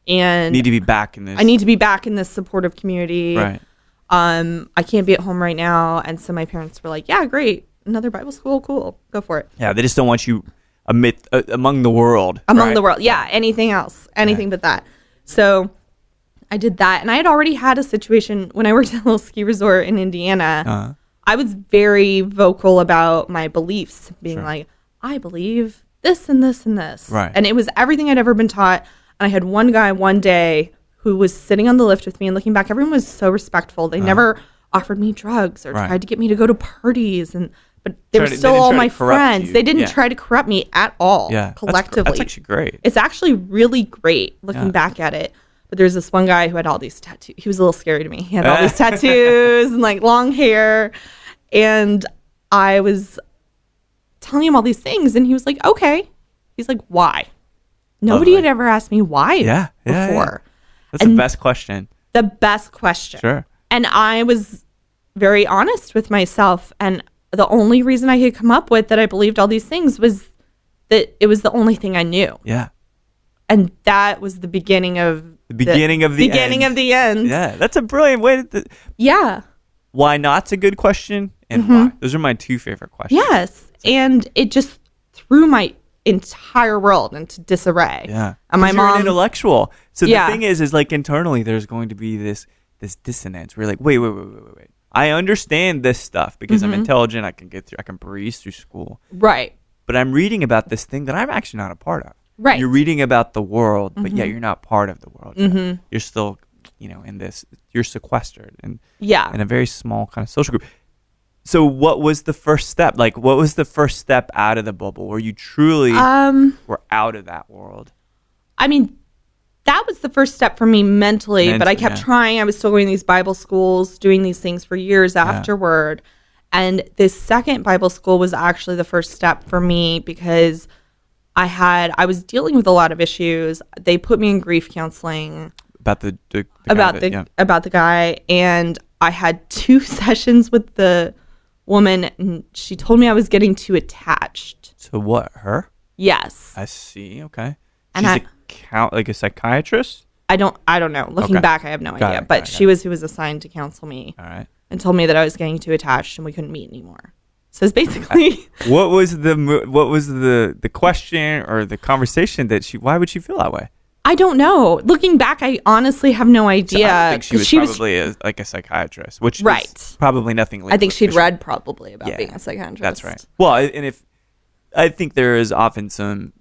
And I need to be back in this supportive community. Right. I can't be at home right now. And so my parents were like, yeah, great. Another Bible school. Cool. Go for it. Yeah. They just don't want you among the world. Among the world. Yeah. Anything else. Anything but that. So I did that. And I had already had a situation when I worked at a little ski resort in Indiana. Uh-huh. I was very vocal about my beliefs, being like, I believe this and this and this. Right. And it was everything I'd ever been taught. And I had one guy one day who was sitting on the lift with me, and looking back, everyone was so respectful. They never offered me drugs or tried to get me to go to parties, but they were still all my friends. They didn't try to corrupt me at all, collectively. That's actually great. It's actually really great looking back at it. But there's this one guy who had all these tattoos. He was a little scary to me. He had all these tattoos and like long hair. And I was telling him all these things, and he was like, okay. He's like, why? Nobody had ever asked me why before. That's the best question. The best question. Sure. And I was very honest with myself. And the only reason I could come up with that I believed all these things was that it was the only thing I knew. Yeah. And that was the beginning of the end. Yeah. That's a brilliant way to... Yeah. Why not's a good question, and why. Those are my two favorite questions. Yes. And it just threw my entire world into disarray. Yeah. And my mom, you're an intellectual. So the thing is like internally there's going to be this dissonance where you're like, wait. I understand this stuff because I'm intelligent, I can breeze through school. Right. But I'm reading about this thing that I'm actually not a part of. Right. You're reading about the world, but yet you're not part of the world. You're still, in this, you're sequestered in a very small kind of social group. So what was the first step? Like, what was the first step out of the bubble where you truly were out of that world? I mean, that was the first step for me mentally, but I kept trying. I was still going to these Bible schools, doing these things for years afterward. And this second Bible school was actually the first step for me because I was dealing with a lot of issues. They put me in grief counseling about the guy about the guy, and I had 2 sessions with the woman, and she told me I was getting too attached. So what? Her? Yes. I see. Okay. And She's a psychiatrist. I don't know. Looking back, I have no idea. But she was who was assigned to counsel me. All right. And told me that I was getting too attached and we couldn't meet anymore. So it's basically what was the question or the conversation that why would she feel that way? I don't know. Looking back, I honestly have no idea. So I think she was probably a psychiatrist, which is probably nothing. I think she'd read probably about being a psychiatrist. That's right. Well, and I think there is often some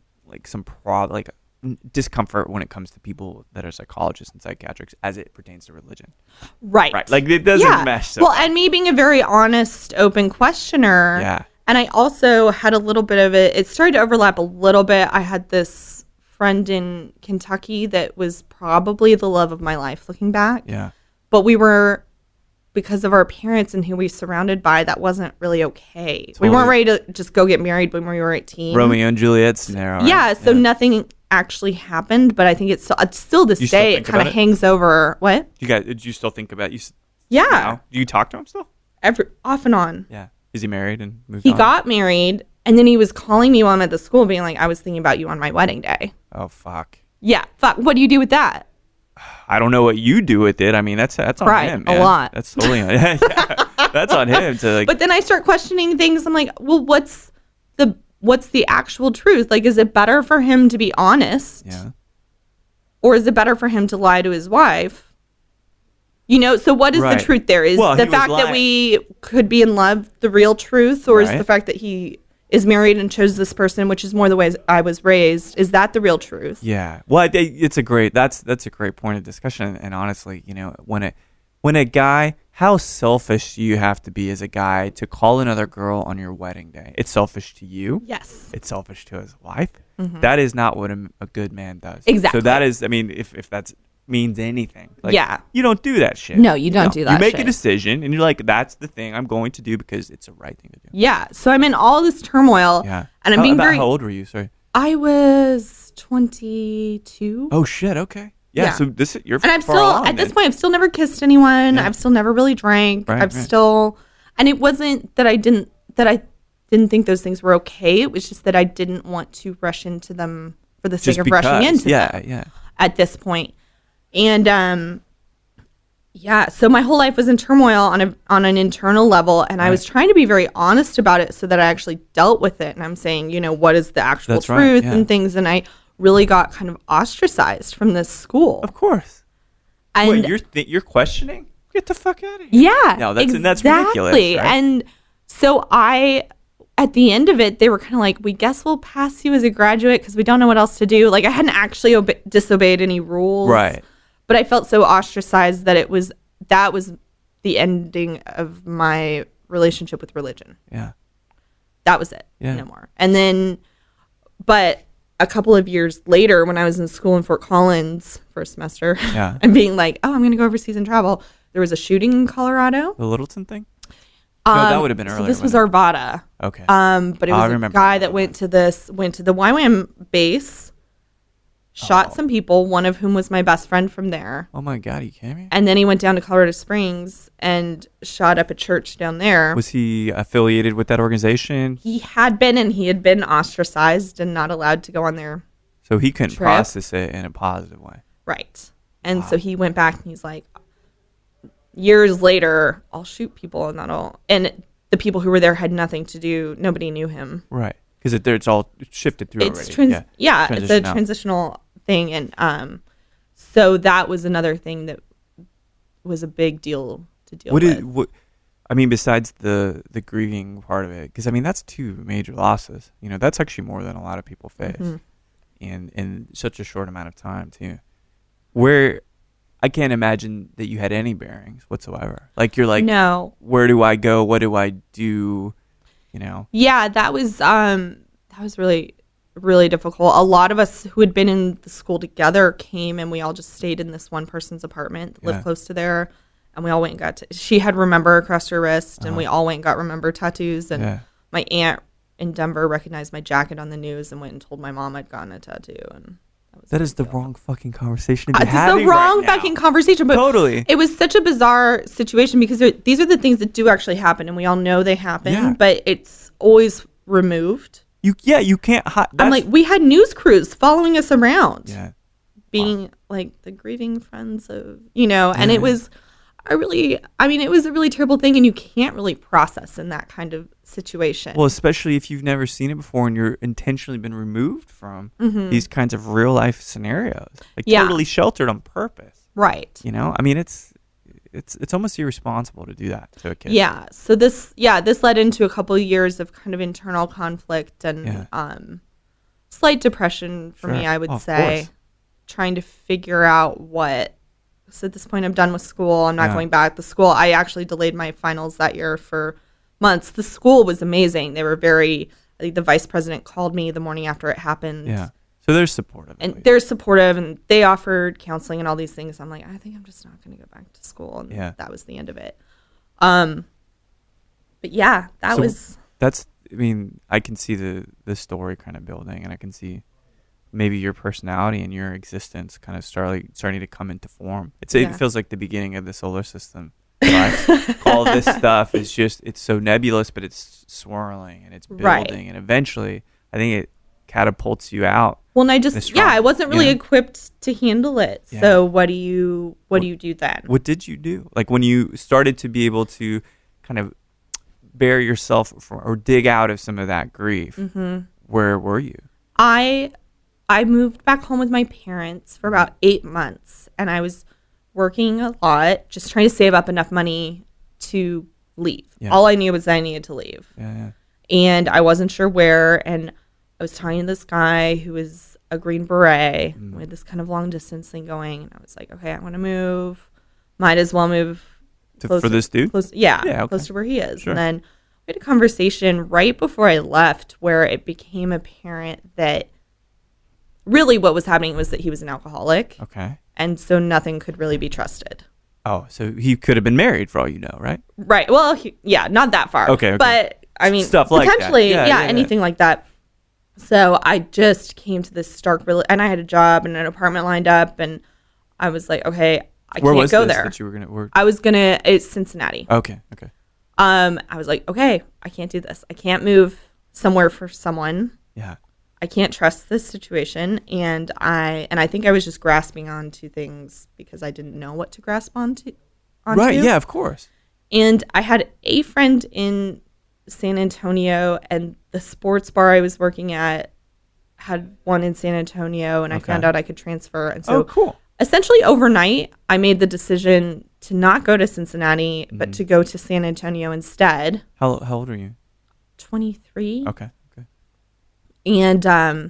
discomfort when it comes to people that are psychologists and psychiatrists as it pertains to religion. Right. Like it doesn't mesh. Well, and me being a very honest, open questioner. Yeah. And I also had a little bit of it. It started to overlap a little bit. I had this friend in Kentucky that was probably the love of my life looking back. Yeah. But we were, because of our parents and who we were surrounded by, that wasn't really okay. Totally. We weren't ready to just go get married when we were 18. Romeo and Juliet scenario. Yeah. So nothing actually happened, but I think it's still this day it kind of hangs over. What? Did you still think about you? Yeah. Do you talk to him still? Off and on. Yeah. Is he married and moved on? He got married, and then he was calling me while I'm at the school being like, I was thinking about you on my wedding day. Oh, fuck. Yeah. Fuck. What do you do with that? I don't know what you do with it. I mean, that's on him, man. A lot. That's totally on him. Yeah. That's on him to But then I start questioning things. I'm like, well, what's the actual truth? Like, is it better for him to be honest? Yeah. Or is it better for him to lie to his wife? So what is the truth there? Is the fact that we could be in love the real truth? Or is the fact that he is married and chose this person, which is more the way I was raised, is that the real truth? Yeah. Well, that's a great point of discussion. And honestly, when a guy, how selfish do you have to be as a guy to call another girl on your wedding day? It's selfish to you. Yes. It's selfish to his wife. Mm-hmm. That is not what a good man does. Exactly. So that is, I mean, if that means anything. You don't do that shit. No, you don't do that shit. You make a decision and you're like, that's the thing I'm going to do because it's the right thing to do. Yeah. So I'm in all this turmoil. Yeah. And I'm being how old were you? Sorry. I was 22. Oh, shit. Okay. Yeah. So you're and I'm far still along, at this point. I've still never kissed anyone. Yeah. I've still never really drank. Right. Still, and it wasn't that I didn't think those things were okay. It was just that I didn't want to rush into them for the sake of rushing into them. Yeah. At this point, and so my whole life was in turmoil on an internal level, and I was trying to be very honest about it so that I actually dealt with it. And I'm saying, what is the actual truth and things, and I really got kind of ostracized from this school. Of course. And you're questioning? Get the fuck out of here. Yeah. No, that's ridiculous. Right? And so at the end of it, they were kind of like, we guess we'll pass you as a graduate because we don't know what else to do. Like, I hadn't actually disobeyed any rules. Right. But I felt so ostracized that that was the ending of my relationship with religion. Yeah. That was it. Yeah. No more. And then, but a couple of years later, when I was in school in Fort Collins for a semester, and being like, oh, I'm going to go overseas and travel, there was a shooting in Colorado. The Littleton thing? No, that would have been earlier. So this was Arvada. Okay. But it was a guy that went to the YWAM base, shot some people, one of whom was my best friend from there. Oh my God, are you kidding me? And then he went down to Colorado Springs and shot up a church down there. Was he affiliated with that organization? He had been, and he had been ostracized and not allowed to go on their So he couldn't trip. process it in a positive way. Right. And so he went back and he's like, years later, I'll shoot people and the people who were there had nothing to do. Nobody knew him. Right. Because it's all shifted through already. It's a transitional thing. And so that was another thing that was a big deal to deal with. I mean, besides the grieving part of it, because, I mean, that's 2 major losses. That's actually more than a lot of people face. Mm-hmm. And in such a short amount of time, too. Where I can't imagine that you had any bearings whatsoever. Like, you're like, no. Where do I go? What do I do? Yeah, that was really, really difficult. A lot of us who had been in the school together came, and we all just stayed in this one person's apartment that lived close to there. And we all went and got she had Remember across her wrist, and we all went and got Remember tattoos. And my aunt in Denver recognized my jacket on the news and went and told my mom I'd gotten a tattoo. And that is the wrong fucking conversation to be it's having the wrong right now. fucking conversation. But totally. It was such a bizarre situation because these are the things that do actually happen, and we all know they happen, but it's always removed. You can't hide. I'm like, we had news crews following us around. Yeah. Being like the grieving friends of, and it was it was a really terrible thing, and you can't really process in that kind of situation. Well, especially if you've never seen it before and you're intentionally been removed from these kinds of real life scenarios, like totally sheltered on purpose. Right. I mean, it's almost irresponsible to do that to a kid. Yeah. So this led into a couple of years of kind of internal conflict and slight depression for me, I would say. Trying to figure out what. So at this point, I'm done with school. I'm not going back. The school, I actually delayed my finals that year for months. The school was amazing. They were I think the vice president called me the morning after it happened. Yeah. So they're supportive. And they're supportive, and they offered counseling and all these things. I'm like, I think I'm just not going to go back to school. And that was the end of it. But yeah, that's, I mean, I can see the story kind of building, and I can see maybe your personality and your existence kind of starting to come into form. It feels like the beginning of the solar system. Right? All this stuff is it's so nebulous, but it's swirling and it's building, and eventually I think it catapults you out. Well, and I wasn't really equipped to handle it. Yeah. So what do you do then? What did you do? Like when you started to be able to kind of bear yourself or dig out of some of that grief, where were you? I moved back home with my parents for about 8 months, and I was working a lot, just trying to save up enough money to leave. Yeah. All I knew was I needed to leave. Yeah. And I wasn't sure where, and I was talking to this guy who was a Green Beret. We had this kind of long distance thing going, and I was like, okay, I want to move. Might as well move for this dude? Close to where he is. Sure. And then we had a conversation right before I left where it became apparent that really what was happening was that he was an alcoholic. Okay. And so nothing could really be trusted. Oh, so he could have been married for all you know, right? Right. Well, not that far. Okay. But, I mean, stuff like potentially, anything like that. So I just came to this stark, and I had a job and an apartment lined up, and I was like, okay, I can't go there. That you were gonna work? It's Cincinnati. Okay. I was like, okay, I can't do this. I can't move somewhere for someone. Yeah. I can't trust this situation, and I think I was just grasping onto things because I didn't know what to grasp onto. Right, yeah, of course. And I had a friend in San Antonio, and the sports bar I was working at had one in San Antonio, and I found out I could transfer. And so cool. Essentially overnight, I made the decision to not go to Cincinnati, but to go to San Antonio instead. How old are you? 23. Okay. And I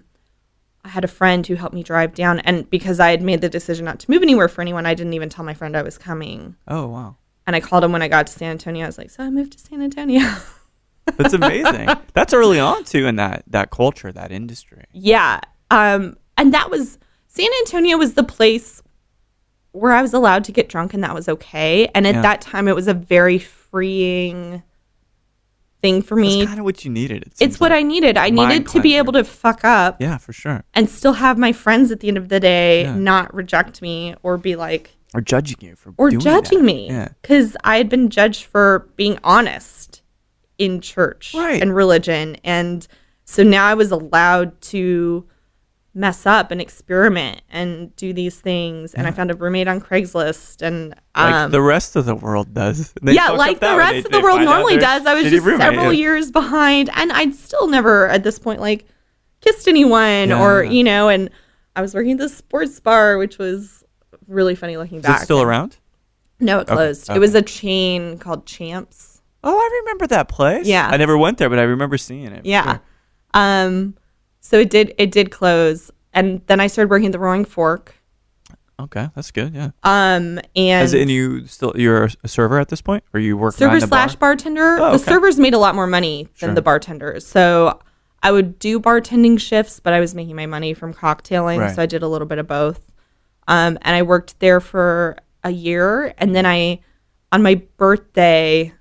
had a friend who helped me drive down. And because I had made the decision not to move anywhere for anyone, I didn't even tell my friend I was coming. Oh, wow. And I called him when I got to San Antonio. I was like, so I moved to San Antonio. That's amazing. That's early on, too, in that culture, that industry. Yeah. And that was, San Antonio was the place where I was allowed to get drunk, and that was okay. And at that time, it was a very freeing thing for me. It's kind of what you needed. It's what I needed. I needed to be able to fuck up. Yeah, for sure. And still have my friends at the end of the day not reject me or be like... Or judging you for or doing judging that. Me. Because I had been judged for being honest in church and religion. And so now I was allowed to mess up and experiment and do these things. And I found a roommate on Craigslist, and like the rest of the world does. Like the rest of the world normally does. I was just several years behind, and I'd still never at this point like kissed anyone or and I was working at this sports bar, which was really funny looking back. Is it still around? No, it closed. Okay. It was a chain called Champs. Oh, I remember that place. Yeah, I never went there, but I remember seeing it. Yeah. Sure. So it did close, and then I started working at the Roaring Fork. Okay, that's good. Yeah. And you're a server at this point, or you work server / bartender. Oh, okay. The servers made a lot more money than the bartenders, so I would do bartending shifts, but I was making my money from cocktailing, so I did a little bit of both. And I worked there for a year, and then on my birthday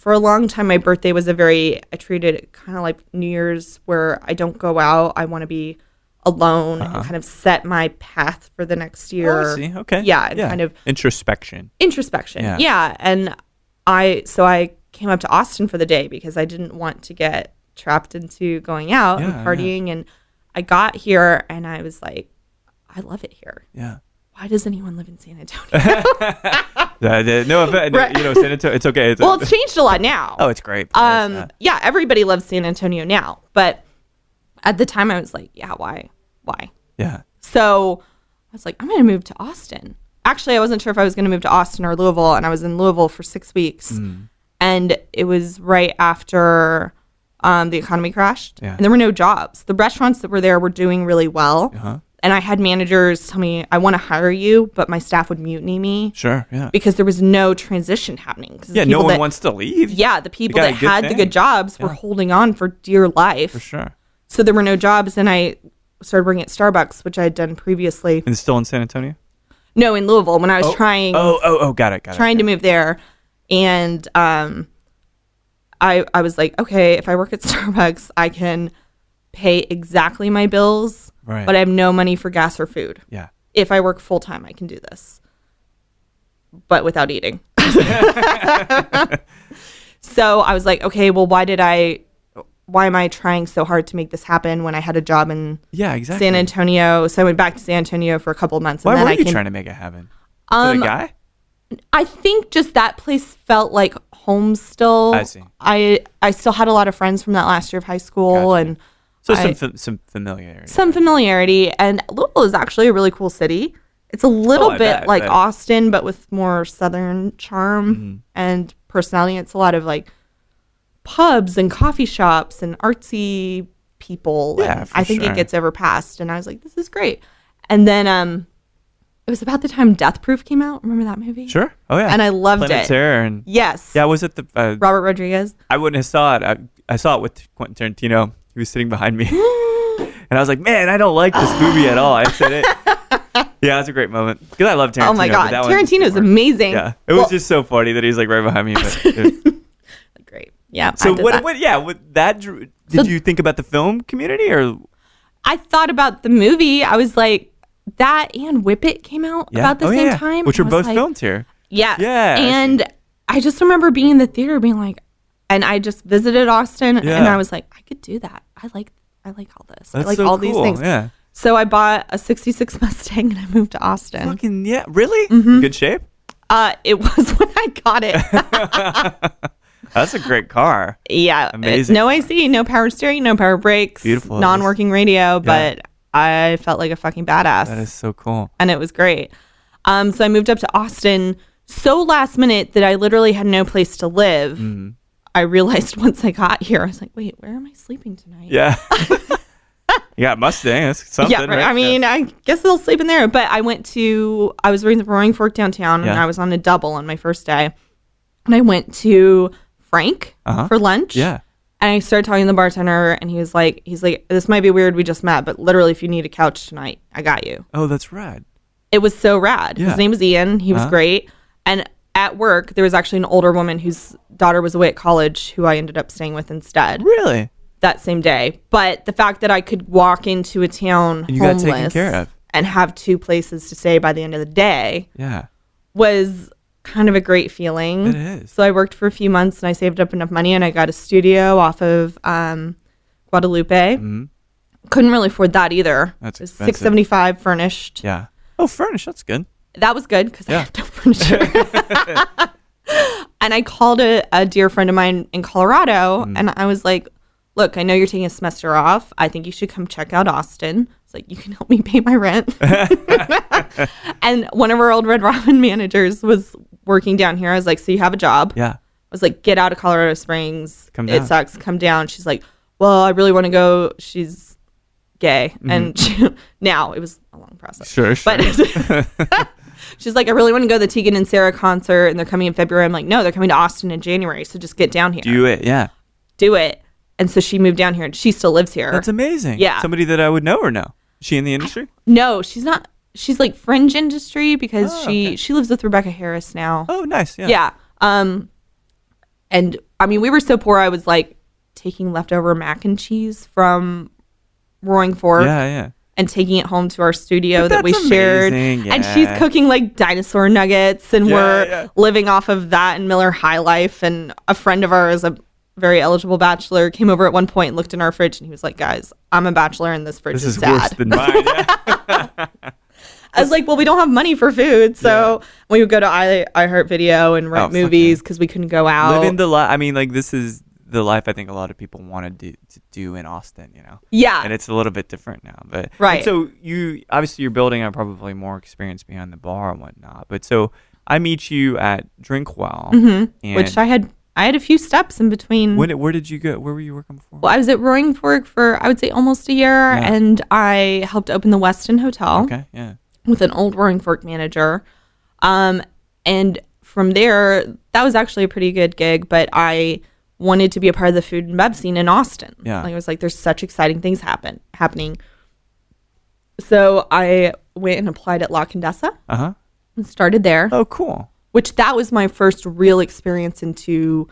for a long time, my birthday was I treated it kind of like New Year's, where I don't go out. I want to be alone and kind of set my path for the next year. Oh, I see. Okay. Yeah. And kind of introspection. Yeah. And I came up to Austin for the day because I didn't want to get trapped into going out and partying. And I got here and I was like, I love it here. Yeah. Why does anyone live in San Antonio? No offense. Right. San Antonio, it's okay. It's changed a lot now. Oh, it's great. Yeah, everybody loves San Antonio now. But at the time I was like, yeah, why? Yeah. So I was like, I'm going to move to Austin. Actually, I wasn't sure if I was going to move to Austin or Louisville, and I was in Louisville for 6 weeks. And it was right after the economy crashed, and there were no jobs. The restaurants that were there were doing really well. And I had managers tell me, I want to hire you, but my staff would mutiny me. Sure, yeah. Because there was no transition happening. Yeah, no one wants to leave. Yeah, the people that had the good jobs were holding on for dear life. For sure. So there were no jobs, and I started working at Starbucks, which I had done previously. And still in San Antonio? No, in Louisville, when I was trying. Got it. Trying to move there. And I was like, okay, if I work at Starbucks, I can pay exactly my bills. Right. But I have no money for gas or food. Yeah. If I work full time, I can do this, but without eating. So I was like, okay, well, why am I trying so hard to make this happen when I had a job in San Antonio? So I went back to San Antonio for a couple of months. Why were you trying to make it happen? Was it a guy? I think just that place felt like home still. I see. I still had a lot of friends from that last year of high school. Gotcha. And so some familiarity. Some familiarity. And Louisville is actually a really cool city. It's a little bit like Austin, but with more Southern charm and personality. It's a lot of like pubs and coffee shops and artsy people. Yeah, and I think it gets overpassed. And I was like, this is great. And then it was about the time Death Proof came out. Remember that movie? Sure. Oh, yeah. And I loved Planet it. Terror and yes. Yeah, was it the... Robert Rodriguez? I wouldn't have saw it. I saw it with Quentin Tarantino. He was sitting behind me. And I was like, man, I don't like this movie at all. I said it. Yeah, it's a great moment. Because I love Tarantino. Oh, my God. Tarantino's amazing. Yeah. It was just so funny that he's like right behind me. But great. Yeah. So did you think about the film community or? I thought about the movie. I was like, that and Whip It came out about the same time. Which were both filmed here. Yes. Yeah. And I just remember being in the theater being like, and I just visited Austin and I was like, I could do that. I like all this. That's I like so all cool. these things. Yeah. So I bought a 66 Mustang and I moved to Austin. Fucking yeah. Really? Good shape? It was when I got it. That's a great car. Yeah. Amazing. No AC, no power steering, no power brakes. Beautiful. Non-working radio, but I felt like a fucking badass. That is so cool. And it was great. So I moved up to Austin so last minute that I literally had no place to live. I realized once I got here, I was like, wait, where am I sleeping tonight? Yeah. You got Mustang. That's something, yeah, right? I mean, I guess they'll sleep in there. But I was Roaring Fork downtown, and I was on a double on my first day. And I went to Frank for lunch. Yeah. And I started talking to the bartender, and he's like, this might be weird, we just met, but literally, if you need a couch tonight, I got you. Oh, that's rad. It was so rad. Yeah. His name was Ian. He was great. And at work, there was actually an older woman whose daughter was away at college who I ended up staying with instead. Really? That same day. But the fact that I could walk into a town and you got taken care of and have two places to stay by the end of the day was kind of a great feeling. It is. So I worked for a few months and I saved up enough money and I got a studio off of Guadalupe. Couldn't really afford that either. That's it was expensive. $675 furnished. Yeah. Oh, furnished. That's good. That was good because I had no furniture. And I called a dear friend of mine in Colorado and I was like, look, I know you're taking a semester off. I think you should come check out Austin. It's like, you can help me pay my rent. And one of our old Red Robin managers was working down here. I was like, so you have a job? Yeah. I was like, get out of Colorado Springs. Come down. It sucks. Come down. She's like, well, I really want to go. She's gay. And now it was a long process. Sure. But she's like, I really want to go to the Tegan and Sarah concert and they're coming in February. I'm like, no, they're coming to Austin in January. So just get down here. Do it. Yeah. Do it. And so she moved down here and she still lives here. That's amazing. Yeah. Somebody that I would know or no? Is she in the industry? No, she's not. She's like fringe industry because she lives with Rebecca Harris now. Oh, nice. Yeah. Yeah. And I mean, we were so poor. I was like taking leftover mac and cheese from Roaring Fork. Yeah. And taking it home to our studio But that we that's shared. amazing, And she's cooking like dinosaur nuggets, and we're living off of that and Miller High Life. And a friend of ours, a very eligible bachelor, came over at one point and looked in our fridge, and he was like, "Guys, I'm a bachelor, and this fridge is sad." Worse than mine. Yeah. I was like, "Well, we don't have money for food, so we would go to iHeartVideo and rent movies because we couldn't go out." Living the life. I mean, like, this is the life I think a lot of people want to do in Austin, you know? Yeah. And it's a little bit different now. But right. So you're building on probably more experience behind the bar and whatnot. But so I meet you at Drink.Well. Mm-hmm. Which I had a few steps in between. Where did you go? Where were you working before? Well, I was at Roaring Fork for, I would say, almost a year. And I helped open the Westin Hotel. Okay, yeah. With an old Roaring Fork manager. And from there, that was actually a pretty good gig, but I wanted to be a part of the food and bev scene in Austin. Yeah. Like, I was like, there's such exciting things happening. So I went and applied at La Condesa. Uh-huh. And started there. Oh, cool. Which that was my first real experience into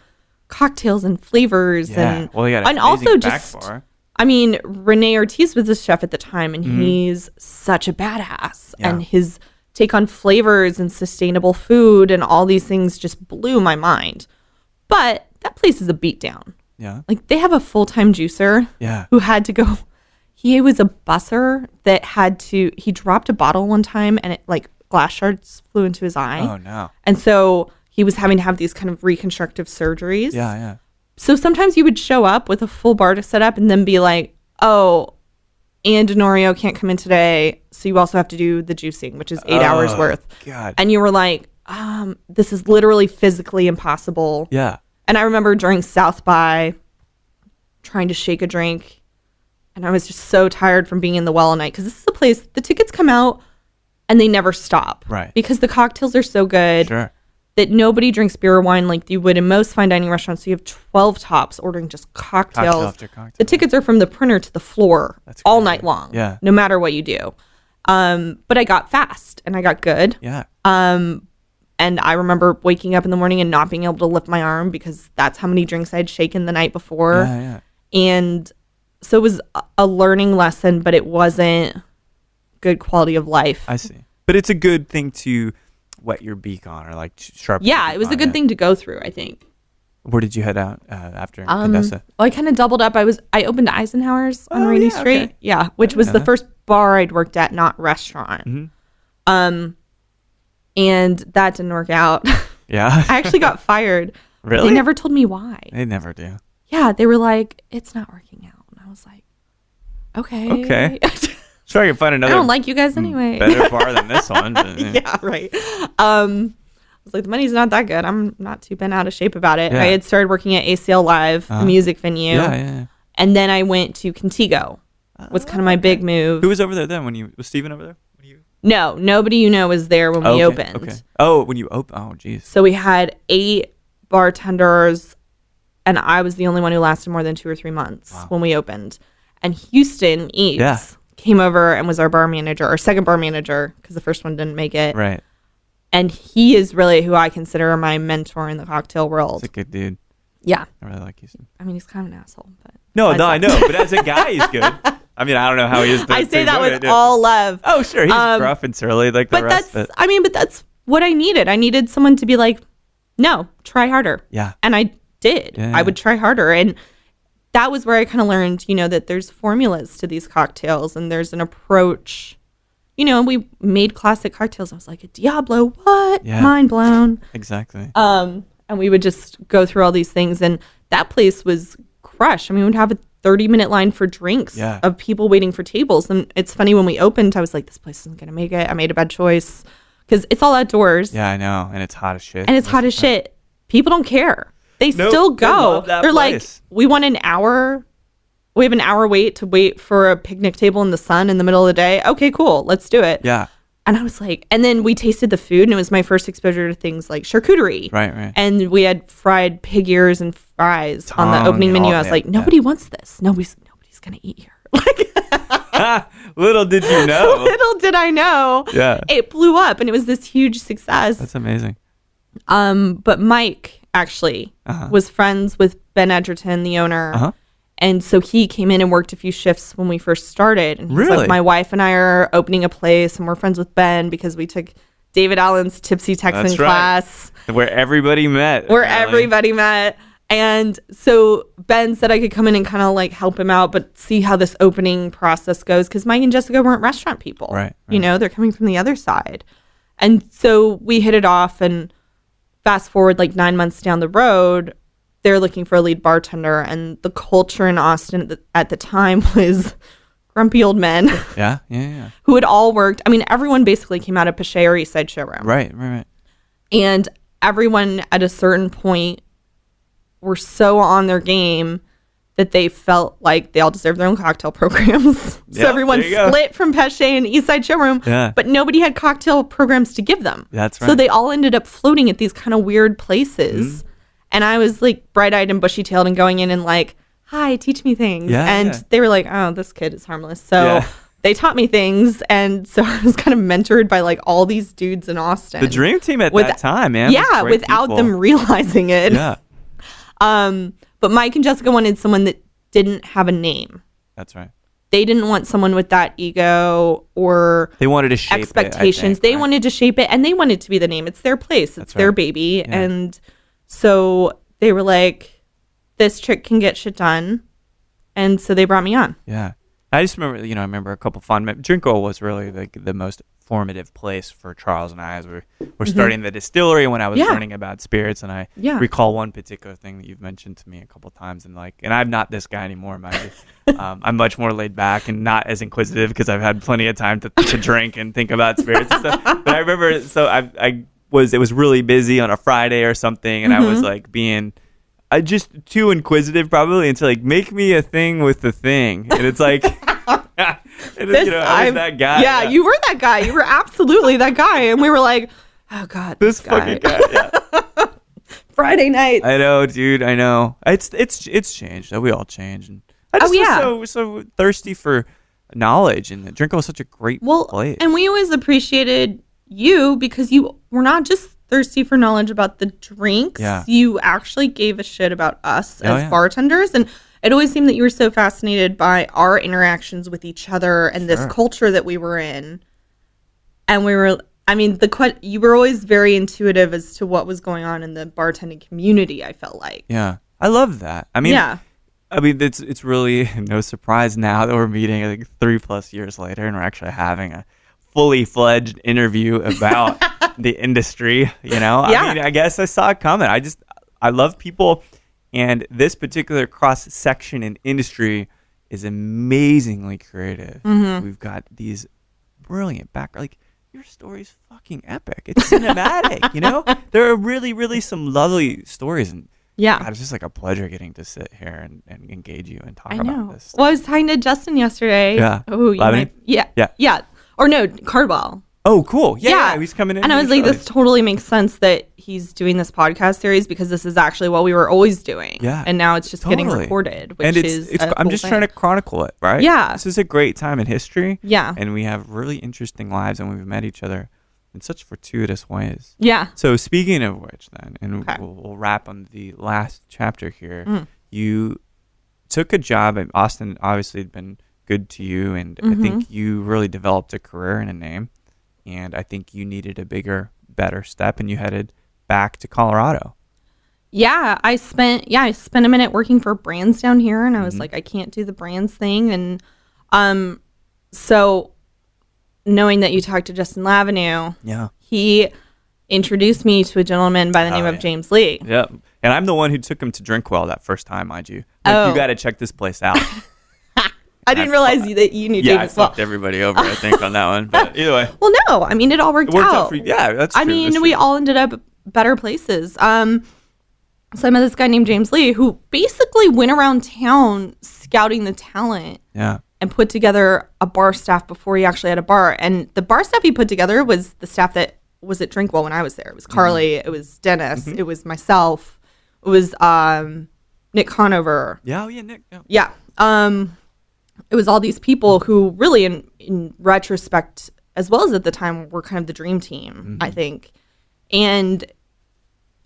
cocktails and flavors. Yeah. And also just, bar. I mean, Rene Ortiz was the chef at the time, and he's such a badass. Yeah. And his take on flavors and sustainable food and all these things just blew my mind. But that place is a beatdown. Yeah. Like, they have a full-time juicer who had to go. He was a busser that he dropped a bottle one time, and it, like, glass shards flew into his eye. Oh, no. And so he was having to have these kind of reconstructive surgeries. Yeah. So sometimes you would show up with a full bar to set up and then be like, oh, and Denorio can't come in today, so you also have to do the juicing, which is 8 hours worth. God. And you were like, this is literally physically impossible. Yeah. And I remember during South by trying to shake a drink, and I was just so tired from being in the well all night, because this is a place, the tickets come out and they never stop. Right. Because the cocktails are so good. Sure. That nobody drinks beer or wine like you would in most fine dining restaurants. So you have 12 tops ordering just cocktails. Cocktail after cocktail. The tickets are from the printer to the floor all night long. Yeah. No matter what you do. But I got fast and I got good. Yeah. And I remember waking up in the morning and not being able to lift my arm because that's how many drinks I'd shaken the night before. Yeah. And so it was a learning lesson, but it wasn't good quality of life. I see. But it's a good thing to wet your beak on, or like sharpen. Yeah, it was a good thing to go through, I think. Where did you head out after Condesa? Well, I kind of doubled up. I opened Eisenhower's on Rainy Street. Okay. Yeah, which was the first bar I'd worked at, not restaurant. Mm-hmm. And that didn't work out. Yeah. I actually got fired. Really? They never told me why. They never do. Yeah, they were like, it's not working out. And I was like, okay. Sure, I can find another. I don't like you guys anyway. Better bar than this one. But, yeah, right. I was like, the money's not that good. I'm not too bent out of shape about it. Yeah. I had started working at ACL Live, a music venue. Yeah. And then I went to Contigo. Was kind of my big move. Who was over there then? Was Steven over there? No, nobody you know was there when we opened. Okay. Oh, when you opened. Oh, geez. So we had 8 bartenders, and I was the only one who lasted more than 2 or 3 months when we opened. And Houston Eats came over and was our bar manager, our second bar manager, because the first one didn't make it. Right. And he is really who I consider my mentor in the cocktail world. He's a good dude. Yeah. I really like Houston. I mean, he's kind of an asshole. But no, I know. But as a guy, he's good. I mean, I don't know how he is. I say that with all love. Oh, sure. He's gruff and surly like the rest. But that's what I needed. I needed someone to be like, no, try harder. Yeah. And I did. Yeah. I would try harder. And that was where I kind of learned, that there's formulas to these cocktails and there's an approach. We made classic cocktails. I was like, a Diablo, what? Yeah. Mind blown. Exactly. And we would just go through all these things. And that place was crushed. I mean, we'd have a 30-minute line for drinks of people waiting for tables. And it's funny, when we opened, I was like, this place isn't going to make it. I made a bad choice because it's all outdoors. Yeah, I know. And it's hot as shit. People don't care. They still go. They're like, we want an hour. We have an hour wait for a picnic table in the sun in the middle of the day. Okay, cool. Let's do it. Yeah. And I was like, and then we tasted the food, and it was my first exposure to things like charcuterie. Right. And we had fried pig ears and fries on the opening menu. I was like, nobody wants this. Nobody's going to eat here. Little did you know. Little did I know. Yeah. It blew up, and it was this huge success. That's amazing. But Mike actually was friends with Ben Edgerton, the owner. And so he came in and worked a few shifts when we first started. And he was like, my wife and I are opening a place, and we're friends with Ben because we took David Allen's Tipsy Texan class. Where everybody met. Everybody met. And so Ben said I could come in and kind of like help him out, but see how this opening process goes. Because Mike and Jessica weren't restaurant people. Right. You know, they're coming from the other side. And so we hit it off, and fast forward like 9 months down the road, they're looking for a lead bartender, and the culture in Austin at the time was grumpy old men. Yeah. Who had all worked. I mean, everyone basically came out of Pache or East Side Showroom. Right. And everyone at a certain point were so on their game that they felt like they all deserved their own cocktail programs. So everyone split from Pache and East Side Showroom, but nobody had cocktail programs to give them. That's right. So they all ended up floating at these kind of weird places. And I was like bright-eyed and bushy-tailed and going in and like, hi, teach me things. They were like, oh, this kid is harmless. So they taught me things. And so I was kind of mentored by like all these dudes in Austin. The dream team at that time, man. Yeah, without them realizing it. Yeah. But Mike and Jessica wanted someone that didn't have a name. That's right. They didn't want someone with that ego or they wanted to shape expectations. They wanted to shape it, and they wanted to be the name. It's their place. It's their baby. Yeah. And so they were like, this chick can get shit done. And so they brought me on. Yeah. I just remember, I remember a couple fun. Drink.Well was really the most formative place for Charles and I as we're starting the distillery when I was learning about spirits. And I recall one particular thing that you've mentioned to me a couple times. And I'm not this guy anymore, mind you. I'm much more laid back and not as inquisitive because I've had plenty of time to drink and think about spirits and stuff. But I remember, it was really busy on a Friday or something. And I was like being just too inquisitive probably into like, make me a thing with the thing. And it's like... I was that guy. Yeah, you were that guy. You were absolutely that guy. And we were like, oh, God, this guy. Fucking guy. Yeah. Friday nights. I know, dude. I know. It's changed. We all change. And I just was so thirsty for knowledge. And Drink.Well was such a great place. And we always appreciated you because you were not just thirsty for knowledge about the drinks. Yeah. You actually gave a shit about us as bartenders. And it always seemed that you were so fascinated by our interactions with each other and this culture that we were in. And you were always very intuitive as to what was going on in the bartending community, I felt like. Yeah. I love that. It's really no surprise now that we're meeting like 3+ years later and we're actually having a fully fledged interview about the industry, I guess I saw it coming. I love people. And this particular cross-section in industry is amazingly creative. We've got these brilliant your story's fucking epic. It's cinematic, There are really, really some lovely stories. And God, it's just like a pleasure getting to sit here and engage you and talk about this. Well, I was talking to Justin yesterday. Yeah. Oh, yeah. Or no, Cardwell. Oh, cool. Yeah, he's coming in. And I was like, this totally makes sense that he's doing this podcast series because this is actually what we were always doing. Yeah. And now it's just getting recorded, which I'm just trying to chronicle it, right? Yeah. This is a great time in history. Yeah. And we have really interesting lives and we've met each other in such fortuitous ways. Yeah. So speaking of which then, and we'll wrap on the last chapter here, you took a job at Austin, obviously had been good to you, and I think you really developed a career and a name. And I think you needed a bigger, better step, and you headed back to Colorado. Yeah, I spent a minute working for brands down here, and I was like, I can't do the brands thing. And so knowing that you talked to Justin Lavenue, he introduced me to a gentleman by the name of James Lee. Yep. And I'm the one who took him to Drink.Well that first time, mind you. Like, you got to check this place out. I didn't realize that you knew James. Yeah, I fucked everybody over, I think, on that one. But either way. Well, no. I mean, it all worked out. For you. Yeah, that's true. We all ended up better places. So I met this guy named James Lee who basically went around town scouting the talent. Yeah. And put together a bar staff before he actually had a bar. And the bar staff he put together was the staff that was at Drink.Well when I was there. It was Carly. It was Dennis. It was myself. It was Nick Conover. Yeah, Nick. Yeah. It was all these people who really, in retrospect, as well as at the time, were kind of the dream team, I think. And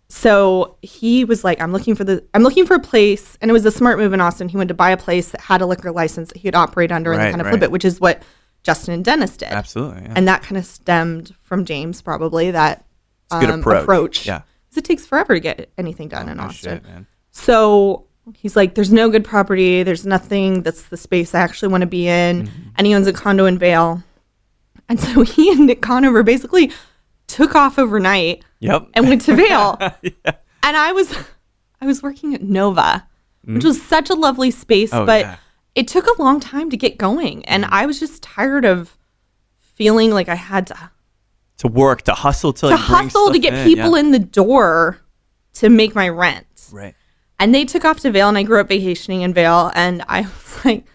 So he was like, I'm looking for a place, and it was a smart move in Austin. He wanted to buy a place that had a liquor license that he could operate under and then kind of flip it, which is what Justin and Dennis did. Absolutely. Yeah. And that kind of stemmed from James, probably, that it's a good approach. Yeah. Because it takes forever to get anything done in Austin. Shit, man. So he's like, there's no good property. There's nothing that's the space I actually want to be in. Mm-hmm. And he owns a condo in Vail. And so he and Nick Conover basically took off overnight. Yep. And went to Vail. Yeah. And I was working at Nova, which was such a lovely space, but it took a long time to get going. And I was just tired of feeling like I had to work, to hustle, to get people in the door to make my rent. Right. And they took off to Vail, and I grew up vacationing in Vail, and I was like,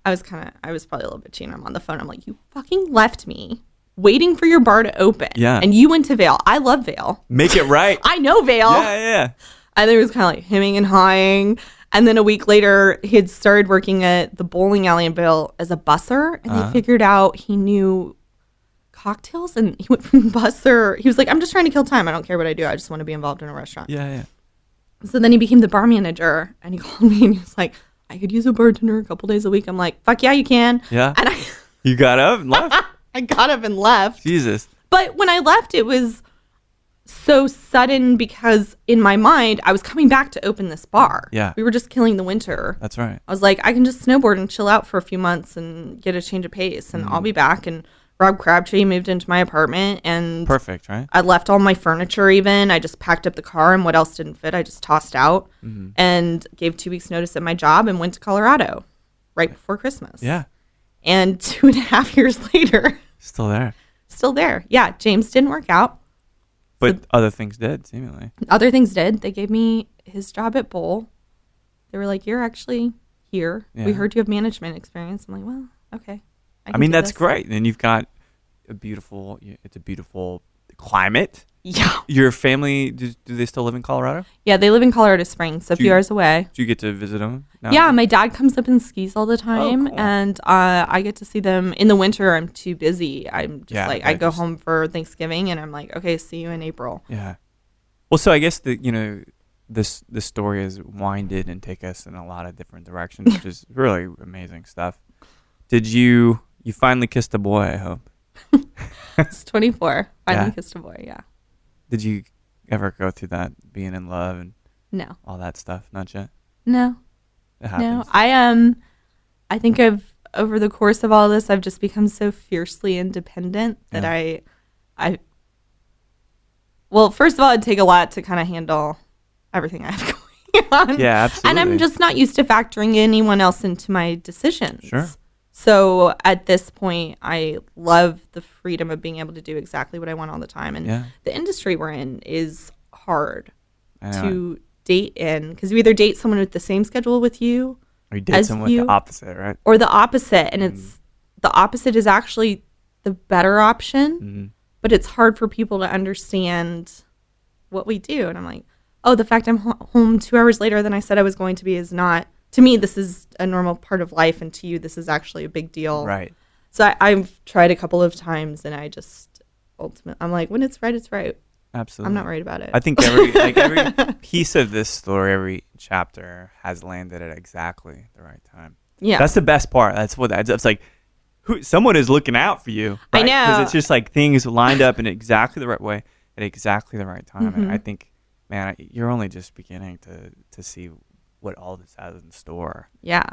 I was probably a little bitchy, and I'm on the phone. I'm like, you fucking left me waiting for your bar to open. Yeah. And you went to Vail. I love Vail. Make it right. I know Vail. Yeah. And there was kind of like hemming and hawing. And then a week later, he had started working at the bowling alley in Vail as a busser. And they figured out he knew cocktails. And he went from busser. He was like, I'm just trying to kill time. I don't care what I do. I just want to be involved in a restaurant. Yeah. So then he became the bar manager. And he called me and he was like, I could use a bartender a couple days a week. I'm like, fuck yeah, you can. Yeah. And you got up and left? I got up and left. Jesus. But when I left, it was so sudden because in my mind, I was coming back to open this bar. Yeah. We were just killing the winter. That's right. I was like, I can just snowboard and chill out for a few months and get a change of pace, and I'll be back. And Rob Crabtree moved into my apartment, and perfect, right? I left all my furniture even. I just packed up the car, and what else didn't fit, I just tossed out and gave 2 weeks notice at my job and went to Colorado right before Christmas. Yeah. And 2.5 years later... Still there. Yeah, James didn't work out. But other things did, seemingly. Other things did. They gave me his job at Bowl. They were like, you're actually here. Yeah. We heard you have management experience. I'm like, well, okay. I mean, that's great. And you've got it's a beautiful climate. Yeah. Your family, do they still live in Colorado? Yeah, they live in Colorado Springs, so a few hours away. Do you get to visit them now? Yeah, my dad comes up and skis all the time, cool. And I get to see them. In the winter, I'm too busy. I'm just I go home for Thanksgiving, and I'm like, okay, see you in April. Yeah. Well, so I guess this story is winded and take us in a lot of different directions, which is really amazing stuff. Did you finally kissed a boy, I hope? It's 24. Finally kissed a boy, yeah. Did you ever go through that, being in love and all that stuff? Not yet? No. It happens. No. I think over the course of all this, I've just become so fiercely independent that well, first of all, it'd take a lot to kind of handle everything I have going on. Yeah, absolutely. And I'm just not used to factoring anyone else into my decisions. Sure. So at this point, I love the freedom of being able to do exactly what I want all the time. And the industry we're in is hard to date in, because you either date someone with the same schedule with you, or you date someone with the opposite, right? Or the opposite. And the opposite is actually the better option, but it's hard for people to understand what we do. And I'm like, oh, the fact I'm home 2 hours later than I said I was going to be is not... To me, this is a normal part of life, and to you, this is actually a big deal. Right. So I've tried a couple of times, and I just I'm like, when it's right, it's right. Absolutely. I'm not worried about it. I think every piece of this story, every chapter has landed at exactly the right time. Yeah. That's the best part. It's like someone is looking out for you. Right? I know. Because it's just like things lined up in exactly the right way at exactly the right time. And I think, man, you're only just beginning to see what all this has in store. Yeah.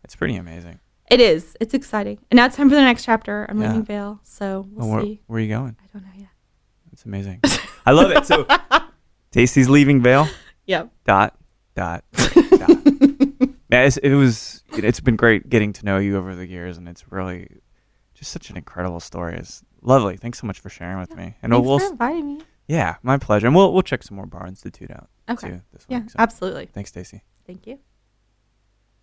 It's pretty amazing. It is. It's exciting. And now it's time for the next chapter. I'm leaving Vail, so we'll see. Where are you going? I don't know yet. It's amazing. I love it. So, Tacy's leaving Vail. Yep. Dot. Man, it's been great getting to know you over the years, and it's really just such an incredible story. It's lovely. Thanks so much for sharing with me. And Thanks for inviting me. Yeah, my pleasure. And we'll check some more Bar Institute out. Okay. Too, this week, so. Absolutely. Thanks, Tacy. Thank you.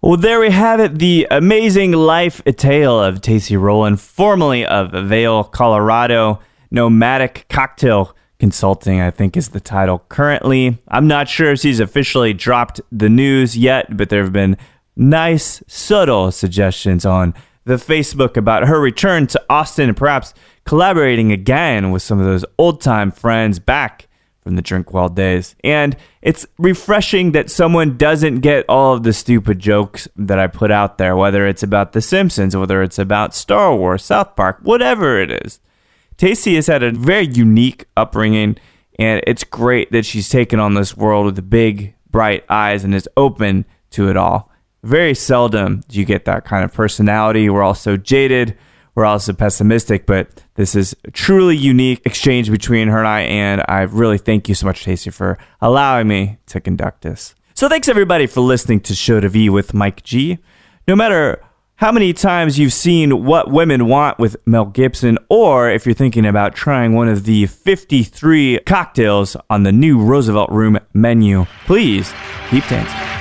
Well, there we have it. The amazing life tale of Tacy Rowland, formerly of Vail, Colorado. Nomadic Cocktail Consulting, I think, is the title currently. I'm not sure if she's officially dropped the news yet, but there have been nice, subtle suggestions on the Facebook about her return to Austin and perhaps collaborating again with some of those old-time friends back from the Drink.Well days. And it's refreshing that someone doesn't get all of the stupid jokes that I put out there, whether it's about The Simpsons, whether it's about Star Wars, South Park, whatever it is. Tacy has had a very unique upbringing, and it's great that she's taken on this world with big, bright eyes and is open to it all. Very seldom do you get that kind of personality. We're all so jaded. We're also pessimistic, but this is a truly unique exchange between her and I really thank you so much, Tacy, for allowing me to conduct this. So thanks, everybody, for listening to Show to V with Mike G. No matter how many times you've seen What Women Want with Mel Gibson, or if you're thinking about trying one of the 53 cocktails on the new Roosevelt Room menu, please keep dancing.